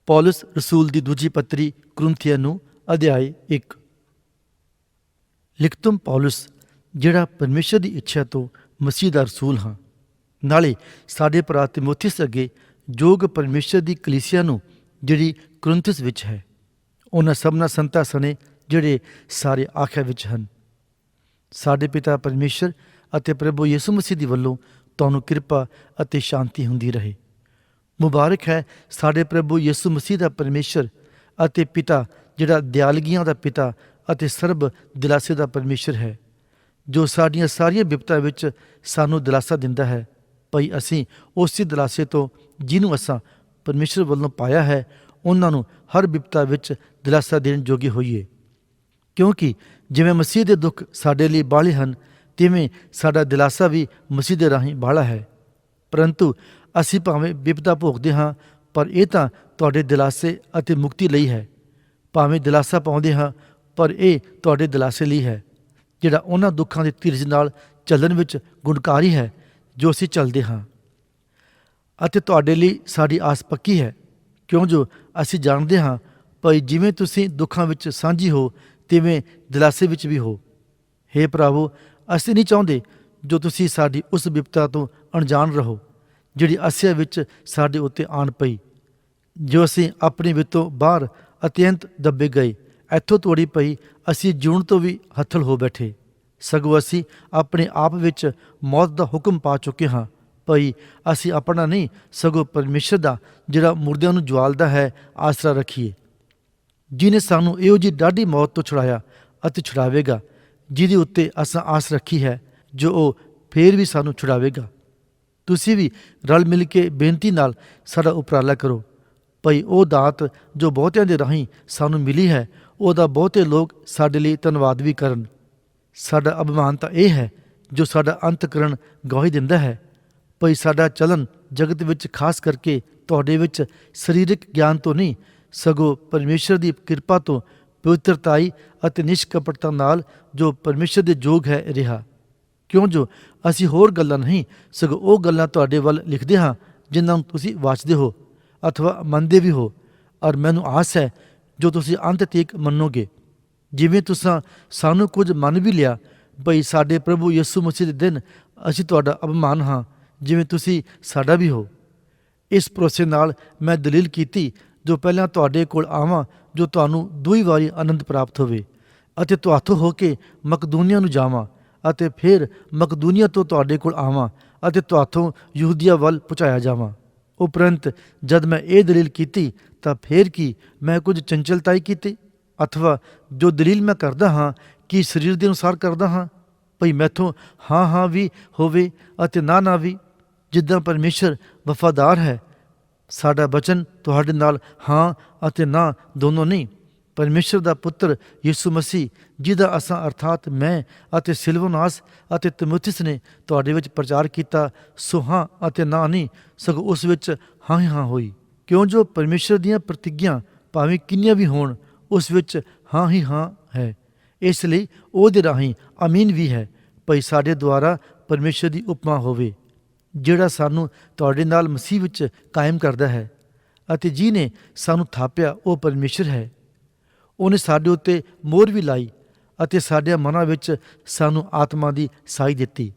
ਪੌਲਸ ਰਸੂਲ ਦੀ ਦੂਜੀ ਪੱਤਰੀ ਕੁਰਿੰਥੀਆਂ ਨੂੰ ਅਧਿਆਇ 1। ਲਿਖਤੁਮ ਪੌਲਸ, ਜਿਹੜਾ ਪਰਮੇਸ਼ਰ ਦੀ ਇੱਛਾ ਤੋਂ ਮਸੀਹ ਦਾ ਰਸੂਲ ਹਾਂ, ਨਾਲੇ ਸਾਡੇ ਭਰਾ ਤਿਮੋਥੀਸ ਅੱਗੇ ਯੋਗ ਪਰਮੇਸ਼ਰ ਦੀ ਕਲੀਸਿਆ ਨੂੰ ਜਿਹੜੀ ਕੁਰਿੰਥਸ ਵਿੱਚ ਹੈ, ਉਹਨਾਂ ਸਭਨਾਂ ਸੰਤਾਂ ਸਣੇ ਜਿਹੜੇ ਸਾਰੇ ਆਖਿਆ ਵਿੱਚ ਹਨ। ਸਾਡੇ ਪਿਤਾ ਪਰਮੇਸ਼ਰ ਅਤੇ ਪ੍ਰਭੂ ਯਿਸੂ ਮਸੀਹ ਦੀ ਵੱਲੋਂ ਤੁਹਾਨੂੰ ਕਿਰਪਾ ਅਤੇ ਸ਼ਾਂਤੀ ਹੁੰਦੀ ਰਹੇ। ਮੁਬਾਰਕ ਹੈ ਸਾਡੇ ਪ੍ਰਭੂ ਯਿਸੂ ਮਸੀਹ ਦਾ ਪਰਮੇਸ਼ਰ ਅਤੇ ਪਿਤਾ, ਜਿਹੜਾ ਦਿਆਲਗੀਆਂ ਦਾ ਪਿਤਾ ਅਤੇ ਸਰਬ ਦਿਲਾਸੇ ਦਾ ਪਰਮੇਸ਼ਰ ਹੈ, ਜੋ ਸਾਡੀਆਂ ਸਾਰੀਆਂ ਬਿਪਤਾ ਵਿੱਚ ਸਾਨੂੰ ਦਿਲਾਸਾ ਦਿੰਦਾ ਹੈ, ਭਈ ਅਸੀਂ ਉਸੇ ਦਿਲਾਸੇ ਤੋਂ ਜਿਹਨੂੰ ਅਸਾਂ ਪਰਮੇਸ਼ਰ ਵੱਲੋਂ ਪਾਇਆ ਹੈ, ਉਹਨਾਂ ਨੂੰ ਹਰ ਬਿਪਤਾ ਵਿੱਚ ਦਿਲਾਸਾ ਦੇਣ ਜੋਗੇ ਹੋਈਏ। ਕਿਉਂਕਿ ਜਿਵੇਂ ਮਸੀਹ ਦੇ ਦੁੱਖ ਸਾਡੇ ਲਈ ਬਾਹਲੇ ਹਨ, ਤਿਵੇਂ ਸਾਡਾ ਦਿਲਾਸਾ ਵੀ ਮਸੀਹ ਦੇ ਰਾਹੀਂ ਬਾਹਲਾ ਹੈ। ਪਰੰਤੂ ਅਸੀਂ ਭਾਵੇਂ ਬਿਪਤਾ ਭੋਗਦੇ ਹਾਂ, ਪਰ ਇਹ ਤਾਂ ਤੁਹਾਡੇ ਦਿਲਾਸੇ ਅਤੇ ਮੁਕਤੀ ਲਈ ਹੈ। ਭਾਵੇਂ ਦਿਲਾਸਾ ਪਾਉਂਦੇ ਹਾਂ, ਪਰ ਇਹ ਤੁਹਾਡੇ ਦਿਲਾਸੇ ਲਈ ਹੈ, ਜਿਹੜਾ ਉਹਨਾਂ ਦੁੱਖਾਂ ਦੇ ਧੀਰਜ ਨਾਲ ਚੱਲਣ ਵਿੱਚ ਗੁਣਕਾਰੀ ਹੈ ਜੋ ਅਸੀਂ ਚੱਲਦੇ ਹਾਂ। ਅਤੇ ਤੁਹਾਡੇ ਲਈ ਸਾਡੀ ਆਸ ਪੱਕੀ ਹੈ, ਕਿਉਂ ਜੋ ਅਸੀਂ ਜਾਣਦੇ ਹਾਂ ਭਈ ਜਿਵੇਂ ਤੁਸੀਂ ਦੁੱਖਾਂ ਵਿੱਚ ਸਾਂਝੀ ਹੋ, ਤਿਵੇਂ ਦਿਲਾਸੇ ਵਿੱਚ ਵੀ ਹੋ। ਹੇ ਭਰਾਵੋ, ਅਸੀਂ ਨਹੀਂ ਚਾਹੁੰਦੇ ਜੋ ਤੁਸੀਂ ਸਾਡੀ ਉਸ ਬਿਪਤਾ ਤੋਂ ਅਣਜਾਣ ਰਹੋ, ਜਿਹੜੀ ਆਸਿਆ ਵਿੱਚ ਸਾਡੇ ਉੱਤੇ ਆਣ ਪਈ, ਜੋ ਅਸੀਂ ਆਪਣੇ ਵਿੱਚੋਂ ਬਾਹਰ ਅਤਿਅੰਤ ਦੱਬੇ ਗਏ, ਇੱਥੋਂ ਤੋੜੀ ਪਈ ਅਸੀਂ ਜਿਉਣ ਤੋਂ ਵੀ ਹੱਥਲ ਹੋ ਬੈਠੇ। ਸਗੋਂ ਅਸੀਂ ਆਪਣੇ ਆਪ ਵਿੱਚ ਮੌਤ ਦਾ ਹੁਕਮ ਪਾ ਚੁੱਕੇ ਹਾਂ, ਭਈ ਅਸੀਂ ਆਪਣਾ ਨਹੀਂ ਸਗੋਂ ਪਰਮੇਸ਼ਰ ਦਾ, ਜਿਹੜਾ ਮੁਰਦਿਆਂ ਨੂੰ ਜਵਾਲਦਾ ਹੈ, ਆਸਰਾ ਰੱਖੀਏ, ਜਿਹਨੇ ਸਾਨੂੰ ਇਹੋ ਜਿਹੀ ਡਾਢੀ ਮੌਤ ਤੋਂ ਛੁਡਾਇਆ ਅਤੇ ਛੁਡਾਵੇਗਾ, ਜਿਹਦੇ ਉੱਤੇ ਅਸਾਂ ਆਸ ਰੱਖੀ ਹੈ, ਜੋ ਉਹ ਫੇਰ ਵੀ ਸਾਨੂੰ ਛੁਡਾਵੇਗਾ। ਤੁਸੀਂ ਵੀ ਰਲ ਮਿਲ ਕੇ ਬੇਨਤੀ ਨਾਲ ਸਾਡਾ ਉਪਰਾਲਾ ਕਰੋ, ਭਈ ਉਹ ਦਾਤ ਜੋ ਬਹੁਤਿਆਂ ਦੇ ਰਾਹੀਂ ਸਾਨੂੰ ਮਿਲੀ ਹੈ, ਉਹਦਾ ਬਹੁਤੇ ਲੋਕ ਸਾਡੇ ਲਈ ਧੰਨਵਾਦ ਵੀ ਕਰਨ। ਸਾਡਾ ਅਭਿਮਾਨ ਤਾਂ ਇਹ ਹੈ ਜੋ ਸਾਡਾ ਅੰਤਕਰਣ ਗਵਾਹੀ ਦਿੰਦਾ ਹੈ, ਭਈ ਸਾਡਾ ਚਲਨ ਜਗਤ ਵਿੱਚ ਖਾਸ ਕਰਕੇ ਤੁਹਾਡੇ ਵਿੱਚ ਸਰੀਰਕ ਗਿਆਨ ਤੋਂ ਨਹੀਂ, ਸਗੋਂ ਪਰਮੇਸ਼ਰ ਦੀ ਕਿਰਪਾ ਤੋਂ ਪਵਿੱਤਰਤਾਈ ਅਤੇ ਨਿਸ਼ਕਪਟਤਾ ਨਾਲ ਜੋ ਪਰਮੇਸ਼ਰ ਦੇ ਯੋਗ ਹੈ ਰਿਹਾ। ਕਿਉਂ ਜੋ ਅਸੀਂ ਹੋਰ ਗੱਲਾਂ ਨਹੀਂ, ਸਗੋਂ ਉਹ ਗੱਲਾਂ ਤੁਹਾਡੇ ਵੱਲ ਲਿਖਦੇ ਹਾਂ ਜਿਨ੍ਹਾਂ ਨੂੰ ਤੁਸੀਂ ਵਾਚਦੇ ਹੋ ਅਥਵਾ ਮੰਨਦੇ ਵੀ ਹੋ, ਔਰ ਮੈਨੂੰ ਆਸ ਹੈ ਜੋ ਤੁਸੀਂ ਅੰਤ ਤੀਕ ਮੰਨੋਗੇ। ਜਿਵੇਂ ਤੁਸੀਂ ਸਾਨੂੰ ਕੁਝ ਮੰਨ ਵੀ ਲਿਆ, ਭਈ ਸਾਡੇ ਪ੍ਰਭੂ ਯਿਸੂ ਮਸੀਹ ਦੇ ਦਿਨ ਅਸੀਂ ਤੁਹਾਡਾ ਅਭਿਮਾਨ ਹਾਂ, ਜਿਵੇਂ ਤੁਸੀਂ ਸਾਡਾ ਵੀ ਹੋ। ਇਸ ਭਰੋਸੇ ਨਾਲ ਮੈਂ ਦਲੀਲ ਕੀਤੀ ਜੋ ਪਹਿਲਾਂ ਤੁਹਾਡੇ ਕੋਲ ਆਵਾਂ, ਜੋ ਤੁਹਾਨੂੰ ਦੂਈ ਵਾਰੀ ਆਨੰਦ ਪ੍ਰਾਪਤ ਹੋਵੇ, ਅਤੇ ਤੁਹਾਥੋਂ ਹੋ ਕੇ ਮਕਦੂਨੀਆ ਨੂੰ ਜਾਵਾਂ, ਅਤੇ ਫਿਰ ਮਕਦੂਨੀਆ ਤੋਂ ਤੁਹਾਡੇ ਕੋਲ ਆਵਾਂ ਅਤੇ ਤੁਹਾਥੋਂ ਯਹੂਦੀਆ ਵੱਲ ਪਹੁੰਚਾਇਆ ਜਾਵਾਂ। ਉਪਰੰਤ ਜਦ ਮੈਂ ਇਹ ਦਲੀਲ ਕੀਤੀ, ਤਾਂ ਫੇਰ ਕੀ ਮੈਂ ਕੁਝ ਚੰਚਲਤਾਈ ਕੀਤੀ, ਅਥਵਾ ਜੋ ਦਲੀਲ ਮੈਂ ਕਰਦਾ ਹਾਂ ਕਿ ਸਰੀਰ ਦੇ ਅਨੁਸਾਰ ਕਰਦਾ ਹਾਂ, ਭਈ ਮੈਥੋਂ ਹਾਂ ਵੀ ਹੋਵੇ ਅਤੇ ਨਾ ਵੀ। ਜਿੱਦਾਂ ਪਰਮੇਸ਼ਰ ਵਫਾਦਾਰ ਹੈ, ਸਾਡਾ ਬਚਨ ਤੁਹਾਡੇ ਨਾਲ ਹਾਂ ਅਤੇ ਨਾ ਦੋਨੋਂ ਨਹੀਂ। ਪਰਮੇਸ਼ਰ ਦਾ ਪੁੱਤਰ ਯਿਸੂ ਮਸੀਹ, ਜਿਹਦਾ ਅਸਾਂ ਅਰਥਾਤ ਮੈਂ ਅਤੇ ਸਿਲਵਨਾਸ ਅਤੇ ਤਿਮੋਥੀਸ ਨੇ ਤੁਹਾਡੇ ਵਿੱਚ ਪ੍ਰਚਾਰ ਕੀਤਾ, ਸੋ ਹਾਂ ਅਤੇ ਨਾ ਨਹੀਂ, ਸਗੋਂ ਉਸ ਵਿੱਚ ਹਾਂ ਹੀ ਹਾਂ ਹੋਈ। ਕਿਉਂ ਜੋ ਪਰਮੇਸ਼ਰ ਦੀਆਂ ਪ੍ਰਤਿੱਗਿਆ ਭਾਵੇਂ ਕਿੰਨੀਆਂ ਵੀ ਹੋਣ, ਉਸ ਵਿੱਚ ਹਾਂ ਹੀ ਹਾਂ ਹੈ। ਇਸ ਲਈ ਉਹਦੇ ਰਾਹੀਂ ਅਮੀਨ ਵੀ ਹੈ, ਭਈ ਸਾਡੇ ਦੁਆਰਾ ਪਰਮੇਸ਼ਰ ਦੀ ਉਪਮਾ ਹੋਵੇ, ਜਿਹੜਾ ਸਾਨੂੰ ਤੁਹਾਡੇ ਨਾਲ ਮਸੀਹ ਵਿੱਚ ਕਾਇਮ ਕਰਦਾ ਹੈ, ਅਤੇ ਜਿਹਨੇ ਸਾਨੂੰ ਥਾਪਿਆ ਉਹ ਪਰਮੇਸ਼ਰ ਹੈ। ਉਹਨੇ ਸਾਡੇ ਉੱਤੇ ਮੋਹਰ ਵੀ ਲਾਈ ਅਤੇ ਸਾਡੇ ਮਨਾਂ ਵਿੱਚ ਸਾਨੂੰ ਆਤਮਾ ਦੀ ਸਾਈ ਦਿੱਤੀ।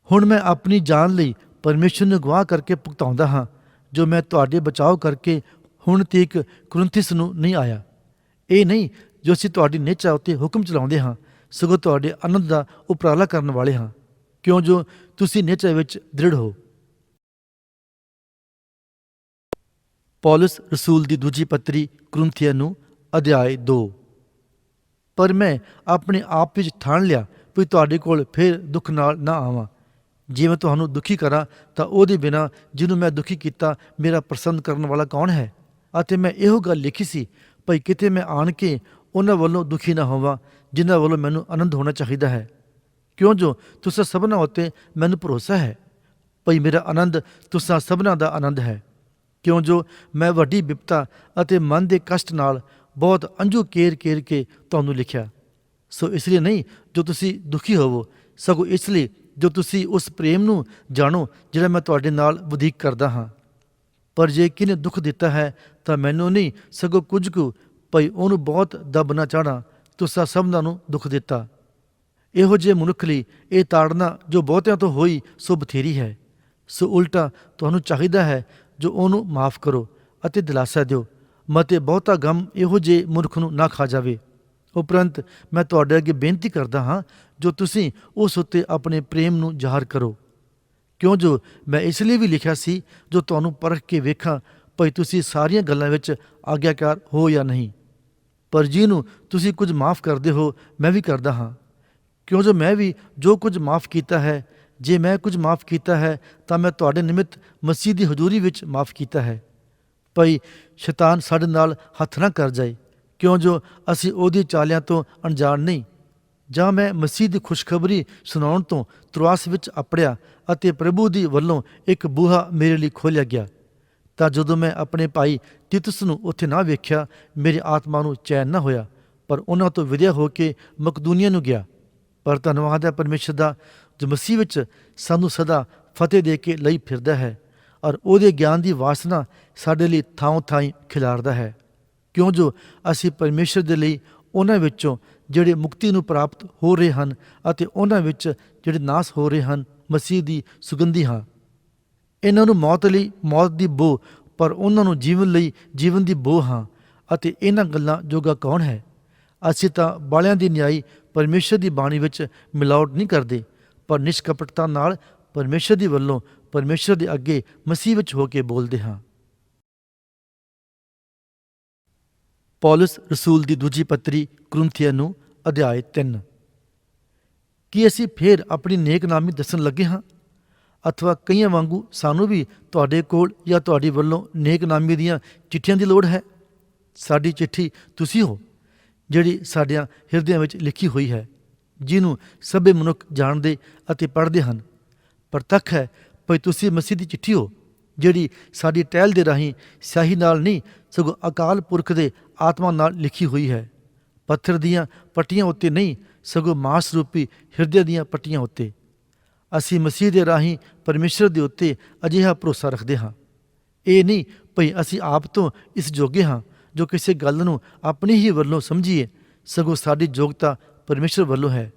ਹੁਣ ਮੈਂ ਆਪਣੀ ਜਾਨ ਲਈ ਪਰਮੇਸ਼ਰ ਨੂੰ ਗਵਾਹ ਕਰਕੇ ਭੁਗਤਾਉਂਦਾ ਹਾਂ, ਜੋ ਮੈਂ ਤੁਹਾਡੇ ਬਚਾਓ ਕਰਕੇ ਹੁਣ ਤੀਕ ਕੁਰਿੰਥਿਸ ਨੂੰ ਨਹੀਂ ਆਇਆ। ਇਹ ਨਹੀਂ ਜੋ ਅਸੀਂ ਤੁਹਾਡੀ ਨਿਹਚਾ ਉੱਤੇ ਹੁਕਮ ਚਲਾਉਂਦੇ ਹਾਂ, ਸਗੋਂ ਤੁਹਾਡੇ ਆਨੰਦ ਦਾ ਉਪਰਾਲਾ ਕਰਨ ਵਾਲੇ ਹਾਂ, ਕਿਉਂ ਜੋ ਤੁਸੀਂ ਨਿਹਚਾ ਵਿੱਚ ਦ੍ਰਿੜ ਹੋ। ਪੌਲਸ ਰਸੂਲ ਦੀ ਦੂਜੀ ਪੱਤਰੀ ਕੁਰਿੰਥੀਆਂ ਨੂੰ ਅਧਿਆਇ 2। ਪਰ ਮੈਂ ਆਪਣੇ ਆਪ ਵਿੱਚ ਠਾਣ ਲਿਆ ਵੀ ਤੁਹਾਡੇ ਕੋਲ ਫਿਰ ਦੁੱਖ ਨਾਲ ਨਾ ਆਵਾਂ। ਜੇ ਮੈਂ ਤੁਹਾਨੂੰ ਦੁਖੀ ਕਰਾਂ, ਤਾਂ ਉਹਦੇ ਬਿਨਾਂ ਜਿਹਨੂੰ ਮੈਂ ਦੁਖੀ ਕੀਤਾ ਮੇਰਾ ਪ੍ਰਸੰਨ ਕਰਨ ਵਾਲਾ ਕੌਣ ਹੈ? ਅਤੇ ਮੈਂ ਇਹੋ ਗੱਲ ਲਿਖੀ ਸੀ, ਭਈ ਕਿਤੇ ਮੈਂ ਆਣ ਕੇ ਉਹਨਾਂ ਵੱਲੋਂ ਦੁਖੀ ਨਾ ਹੋਵਾਂ ਜਿਨ੍ਹਾਂ ਵੱਲੋਂ ਮੈਨੂੰ ਆਨੰਦ ਹੋਣਾ ਚਾਹੀਦਾ ਹੈ। ਕਿਉਂ ਜੋ ਤੁਸਾਂ ਸਭਨਾਂ ਉੱਤੇ ਮੈਨੂੰ ਭਰੋਸਾ ਹੈ, ਭਈ ਮੇਰਾ ਆਨੰਦ ਤੁਸਾਂ ਸਭਨਾਂ ਦਾ ਆਨੰਦ ਹੈ। ਕਿਉਂ ਜੋ ਮੈਂ ਵੱਡੀ ਬਿਪਤਾ ਅਤੇ ਮਨ ਦੇ ਕਸ਼ਟ ਨਾਲ ਬਹੁਤ ਅੰਜੂ ਕੇਰ ਕੇ ਤੁਹਾਨੂੰ ਲਿਖਿਆ, ਸੋ ਇਸ ਲਈ ਨਹੀਂ ਜੋ ਤੁਸੀਂ ਦੁਖੀ ਹੋਵੋ, ਸਗੋਂ ਇਸ ਲਈ ਜੋ ਤੁਸੀਂ ਉਸ ਪ੍ਰੇਮ ਨੂੰ ਜਾਣੋ ਜਿਹੜਾ ਮੈਂ ਤੁਹਾਡੇ ਨਾਲ ਵਧੀਕ ਕਰਦਾ ਹਾਂ। ਪਰ ਜੇ ਕਿਨੇ ਦੁੱਖ ਦਿੱਤਾ ਹੈ ਤਾਂ ਮੈਨੂੰ ਨਹੀਂ, ਸਗੋਂ ਕੁਝ ਕੁ ਭਈ ਉਹਨੂੰ ਬਹੁਤ ਦੱਬਣਾ ਚਾਹਣਾ, ਤੁਸਾਂ ਸਭਨਾਂ ਨੂੰ ਦੁੱਖ ਦਿੱਤਾ। ਇਹੋ ਜਿਹੇ ਮਨੁੱਖ ਲਈ ਇਹ ਤਾੜਨਾ ਜੋ ਬਹੁਤਿਆਂ ਤੋਂ ਹੋਈ ਸੋ ਬਥੇਰੀ ਹੈ। ਸੋ ਉਲਟਾ ਤੁਹਾਨੂੰ ਚਾਹੀਦਾ ਹੈ ਜੋ ਉਹਨੂੰ ਮਾਫ ਕਰੋ ਅਤੇ ਦਿਲਾਸਾ ਦਿਓ, ਮਤੇ ਬਹੁਤਾ ਗਮ ਇਹੋ ਜਿਹੇ ਮਨੁੱਖ ਨੂੰ ਨਾ ਖਾ ਜਾਵੇ। ਉਪਰੰਤ ਮੈਂ ਤੁਹਾਡੇ ਅੱਗੇ ਬੇਨਤੀ ਕਰਦਾ ਹਾਂ ਜੋ ਤੁਸੀਂ ਉਸ ਉੱਤੇ ਆਪਣੇ ਪ੍ਰੇਮ ਨੂੰ ਜ਼ਾਹਰ ਕਰੋ, ਕਿਉਂ ਜੋ ਮੈਂ ਇਸ ਲਈ ਵੀ ਲਿਖਿਆ ਸੀ ਜੋ ਤੁਹਾਨੂੰ ਪਰਖ ਕੇ ਵੇਖਾਂ ਭਈ ਤੁਸੀਂ ਸਾਰੀਆਂ ਗੱਲਾਂ ਵਿੱਚ ਆਗਿਆਕਾਰ ਹੋ ਜਾਂ ਨਹੀਂ। ਪਰ ਜਿਹਨੂੰ ਤੁਸੀਂ ਕੁਝ ਮਾਫ ਕਰਦੇ ਹੋ ਮੈਂ ਵੀ ਕਰਦਾ ਹਾਂ, ਕਿਉਂ ਜੋ ਮੈਂ ਵੀ ਜੋ ਕੁਝ ਮਾਫ ਕੀਤਾ ਹੈ, ਜੇ ਮੈਂ ਕੁਝ ਮਾਫ ਕੀਤਾ ਹੈ ਤਾਂ ਮੈਂ ਤੁਹਾਡੇ ਨਿਮਿਤ ਮਸੀਹ ਦੀ ਹਜ਼ੂਰੀ ਵਿੱਚ ਮਾਫ ਕੀਤਾ ਹੈ, ਭਈ ਸ਼ੈਤਾਨ ਸਾਡੇ ਨਾਲ ਹੱਥ ਨਾ ਕਰ ਜਾਏ, ਕਿਉਂ ਜੋ ਅਸੀਂ ਉਹਦੀ ਚਾਲਿਆਂ ਤੋਂ ਅਣਜਾਣ ਨਹੀਂ। ਜਾਂ ਮੈਂ ਮਸੀਹ ਦੀ ਖੁਸ਼ਖਬਰੀ ਸੁਣਾਉਣ ਤੋਂ ਤ੍ਰੋਆਸ ਵਿੱਚ ਅਪੜਿਆ ਅਤੇ ਪ੍ਰਭੂ ਦੀ ਵੱਲੋਂ ਇੱਕ ਬੂਹਾ ਮੇਰੇ ਲਈ ਖੋਲ੍ਹਿਆ ਗਿਆ, ਤਾਂ ਜਦੋਂ ਮੈਂ ਆਪਣੇ ਭਾਈ ਤਿਤੁਸ ਨੂੰ ਉੱਥੇ ਨਾ ਵੇਖਿਆ, ਮੇਰੀ ਆਤਮਾ ਨੂੰ ਚੈਨ ਨਾ ਹੋਇਆ, ਪਰ ਉਹਨਾਂ ਤੋਂ ਵਿਦਿਆ ਹੋ ਕੇ ਮਕਦੂਨੀਆ ਨੂੰ ਗਿਆ। ਪਰ ਧੰਨਵਾਦ ਹੈ ਪਰਮੇਸ਼ਰ ਦਾ ਜੋ ਮਸੀਹ ਵਿੱਚ ਸਾਨੂੰ ਸਦਾ ਫਤਿਹ ਦੇ ਕੇ ਲਈ ਫਿਰਦਾ ਹੈ, ਔਰ ਉਹਦੇ ਗਿਆਨ ਦੀ ਵਾਸਨਾ ਸਾਡੇ ਲਈ ਥਾਂ ਥਾਈਂ ਖਿਲਾਰਦਾ ਹੈ, ਕਿਉਂ ਜੋ ਅਸੀਂ ਪਰਮੇਸ਼ਰ ਦੇ ਲਈ ਉਹਨਾਂ ਵਿੱਚੋਂ ਜਿਹੜੇ ਮੁਕਤੀ ਨੂੰ ਪ੍ਰਾਪਤ ਹੋ ਰਹੇ ਹਨ ਅਤੇ ਉਹਨਾਂ ਵਿੱਚ ਜਿਹੜੇ ਨਾਸ ਹੋ ਰਹੇ ਹਨ ਮਸੀਹ ਦੀ ਸੁਗੰਧੀ ਹਾਂ। ਇਹਨਾਂ ਨੂੰ ਮੌਤ ਲਈ ਮੌਤ ਦੀ ਬੋ, ਪਰ ਉਹਨਾਂ ਨੂੰ ਜੀਵਨ ਲਈ ਜੀਵਨ ਦੀ ਬੋ ਹਾਂ। ਅਤੇ ਇਹਨਾਂ ਗੱਲਾਂ ਜੋਗਾ ਕੌਣ ਹੈ? ਅਸੀਂ ਤਾਂ ਬਾਲਿਆਂ ਦੀ ਨਿਆਈ ਪਰਮੇਸ਼ਰ ਦੀ ਬਾਣੀ ਵਿੱਚ ਮਿਲਾਵਟ ਨਹੀਂ ਕਰਦੇ, ਪਰ ਨਿਸ਼ਕਪਟਤਾ ਨਾਲ ਪਰਮੇਸ਼ਰ ਦੀ ਵੱਲੋਂ ਪਰਮੇਸ਼ਰ ਦੇ ਅੱਗੇ ਮਸੀਹ ਵਿੱਚ ਹੋ ਕੇ ਬੋਲਦੇ ਹਾਂ। ਪੌਲਸ ਰਸੂਲ ਦੀ ਦੂਜੀ ਪੱਤਰੀ ਕੁਰਿੰਥੀਆਂ ਨੂੰ ਅਧਿਆਇ 3। ਕੀ ਅਸੀਂ ਫੇਰ ਆਪਣੀ ਨੇਕਨਾਮੀ ਦੱਸਣ ਲੱਗੇ ਹਾਂ? ਅਥਵਾ ਕਈਆਂ ਵਾਂਗੂ ਸਾਨੂੰ ਵੀ ਤੁਹਾਡੇ ਕੋਲ ਜਾਂ ਤੁਹਾਡੀ ਵੱਲੋਂ ਨੇਕਨਾਮੀ ਦੀਆਂ ਚਿੱਠੀਆਂ ਦੀ ਲੋੜ ਹੈ? ਸਾਡੀ ਚਿੱਠੀ ਤੁਸੀਂ ਹੋ, ਜਿਹੜੀ ਸਾਡਿਆਂ ਹਿਰਦਿਆਂ ਵਿੱਚ ਲਿਖੀ ਹੋਈ ਹੈ, ਜਿਹਨੂੰ ਸਭੇ ਮਨੁੱਖ ਜਾਣਦੇ ਅਤੇ ਪੜ੍ਹਦੇ ਹਨ। ਪ੍ਰਤੱਖ ਹੈ ਭਈ ਤੁਸੀਂ ਮਸੀਹ ਦੀ ਚਿੱਠੀ ਹੋ, ਜਿਹੜੀ ਸਾਡੀ ਟਹਿਲ ਦੇ ਰਾਹੀਂ ਸਿਆਹੀ ਨਾਲ ਨਹੀਂ, ਸਗੋਂ ਅਕਾਲ ਪੁਰਖ ਦੇ ਆਤਮਾ ਨਾਲ ਲਿਖੀ ਹੋਈ ਹੈ, ਪੱਥਰ ਦੀਆਂ ਪੱਟੀਆਂ ਉੱਤੇ ਨਹੀਂ, ਸਗੋਂ ਮਾਸ ਰੂਪੀ ਹਿਰਦੇ ਦੀਆਂ ਪੱਟੀਆਂ ਉੱਤੇ। ਅਸੀਂ ਮਸੀਹ ਦੇ ਰਾਹੀਂ ਪਰਮੇਸ਼ਰ ਦੇ ਉੱਤੇ ਅਜਿਹਾ ਭਰੋਸਾ ਰੱਖਦੇ ਹਾਂ। ਇਹ ਨਹੀਂ ਭਈ ਅਸੀਂ ਆਪ ਤੋਂ ਇਸ ਜੋਗੇ ਹਾਂ ਜੋ ਕਿਸੇ ਗੱਲ ਨੂੰ ਆਪਣੀ ਹੀ ਵੱਲੋਂ ਸਮਝੀਏ, ਸਗੋਂ ਸਾਡੀ ਯੋਗਤਾ ਪਰਮੇਸ਼ਰ ਵੱਲੋਂ ਹੈ,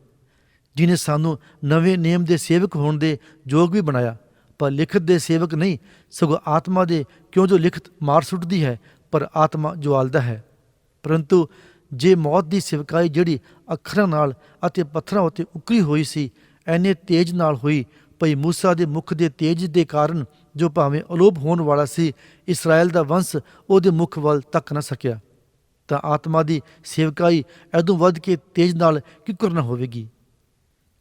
ਜਿਹਨੇ ਸਾਨੂੰ ਨਵੇਂ ਨਿਯਮ ਦੇ ਸੇਵਕ ਹੋਣ ਦੇ ਯੋਗ ਵੀ ਬਣਾਇਆ, ਪਰ ਲਿਖਤ ਦੇ ਸੇਵਕ ਨਹੀਂ, ਸਗੋਂ ਆਤਮਾ ਦੇ, ਕਿਉਂ ਜੋ ਲਿਖਤ ਮਾਰ ਸੁੱਟਦੀ ਹੈ ਪਰ ਆਤਮਾ ਜਵਾਲਦਾ ਹੈ। ਪਰੰਤੂ ਜੇ ਮੌਤ ਦੀ ਸੇਵਕਾਈ ਜਿਹੜੀ ਅੱਖਰਾਂ ਨਾਲ ਅਤੇ ਪੱਥਰਾਂ ਉੱਤੇ ਉਕਰੀ ਹੋਈ ਸੀ, ਐਨੇ ਤੇਜ ਨਾਲ ਹੋਈ ਭਈ ਮੂਸਾ ਦੇ ਮੁਖ ਦੇ ਤੇਜ ਦੇ ਕਾਰਨ, ਜੋ ਭਾਵੇਂ ਅਲੋਪ ਹੋਣ ਵਾਲਾ ਸੀ, ਇਸਰਾਇਲ ਦਾ ਵੰਸ਼ ਉਹਦੇ ਮੁਖ ਵੱਲ ਤੱਕ ਨਾ ਸਕਿਆ, ਤਾਂ ਆਤਮਾ ਦੀ ਸੇਵਕਾਈ ਐਦੋਂ ਵੱਧ ਕੇ ਤੇਜ ਨਾਲ ਕਿਉਂ ਨਾ ਹੋਵੇਗੀ?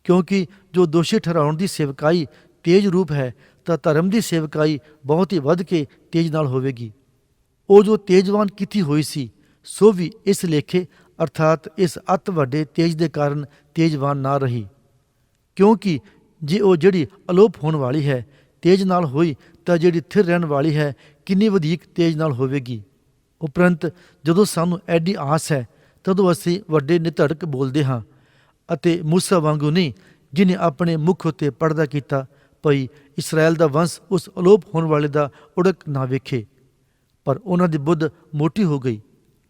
ਕਿਉਂਕਿ ਜੋ ਦੋਸ਼ੀ ਠਹਿਰਾਉਣ ਦੀ ਸੇਵਕਾਈ ਤੇਜ ਰੂਪ ਹੈ, ਤਾਂ ਧਰਮ ਦੀ ਸੇਵਕਾਈ ਬਹੁਤ ਹੀ ਵੱਧ ਕੇ ਤੇਜ ਨਾਲ ਹੋਵੇਗੀ। ਉਹ ਜੋ ਤੇਜਵਾਨ ਕੀਤੀ ਹੋਈ ਸੀ, ਸੋ ਵੀ ਇਸ ਲੇਖੇ ਅਰਥਾਤ ਇਸ ਅਤ ਵੱਡੇ ਤੇਜ ਦੇ ਕਾਰਨ ਤੇਜਵਾਨ ਨਾ ਰਹੀ। ਕਿਉਂਕਿ ਜੇ ਉਹ ਜਿਹੜੀ ਅਲੋਪ ਹੋਣ ਵਾਲੀ ਹੈ ਤੇਜ ਨਾਲ ਹੋਈ, ਤਾਂ ਜਿਹੜੀ ਥਿਰ ਰਹਿਣ ਵਾਲੀ ਹੈ ਕਿੰਨੀ ਵਧੇਕ ਤੇਜ ਨਾਲ ਹੋਵੇਗੀ। ਉਪਰੰਤ ਜਦੋਂ ਸਾਨੂੰ ਐਡੀ ਆਸ ਹੈ, ਤਦੋਂ ਅਸੀਂ ਵੱਡੇ ਨਿਧੜਕ ਬੋਲਦੇ ਹਾਂ, ਅਤੇ ਮੂਸਾ ਵਾਂਗੂ ਨਹੀਂ, ਜਿਹਨੇ ਆਪਣੇ ਮੁਖ ਉੱਤੇ ਪਰਦਾ ਕੀਤਾ ਭਈ ਇਸਰਾਇਲ ਦਾ ਵੰਸ਼ ਉਸ ਅਲੋਪ ਹੋਣ ਵਾਲੇ ਦਾ ਉੜਕ ਨਾ ਵੇਖੇ। ਪਰ ਉਹਨਾਂ ਦੀ ਬੁੱਧ ਮੋਟੀ ਹੋ ਗਈ,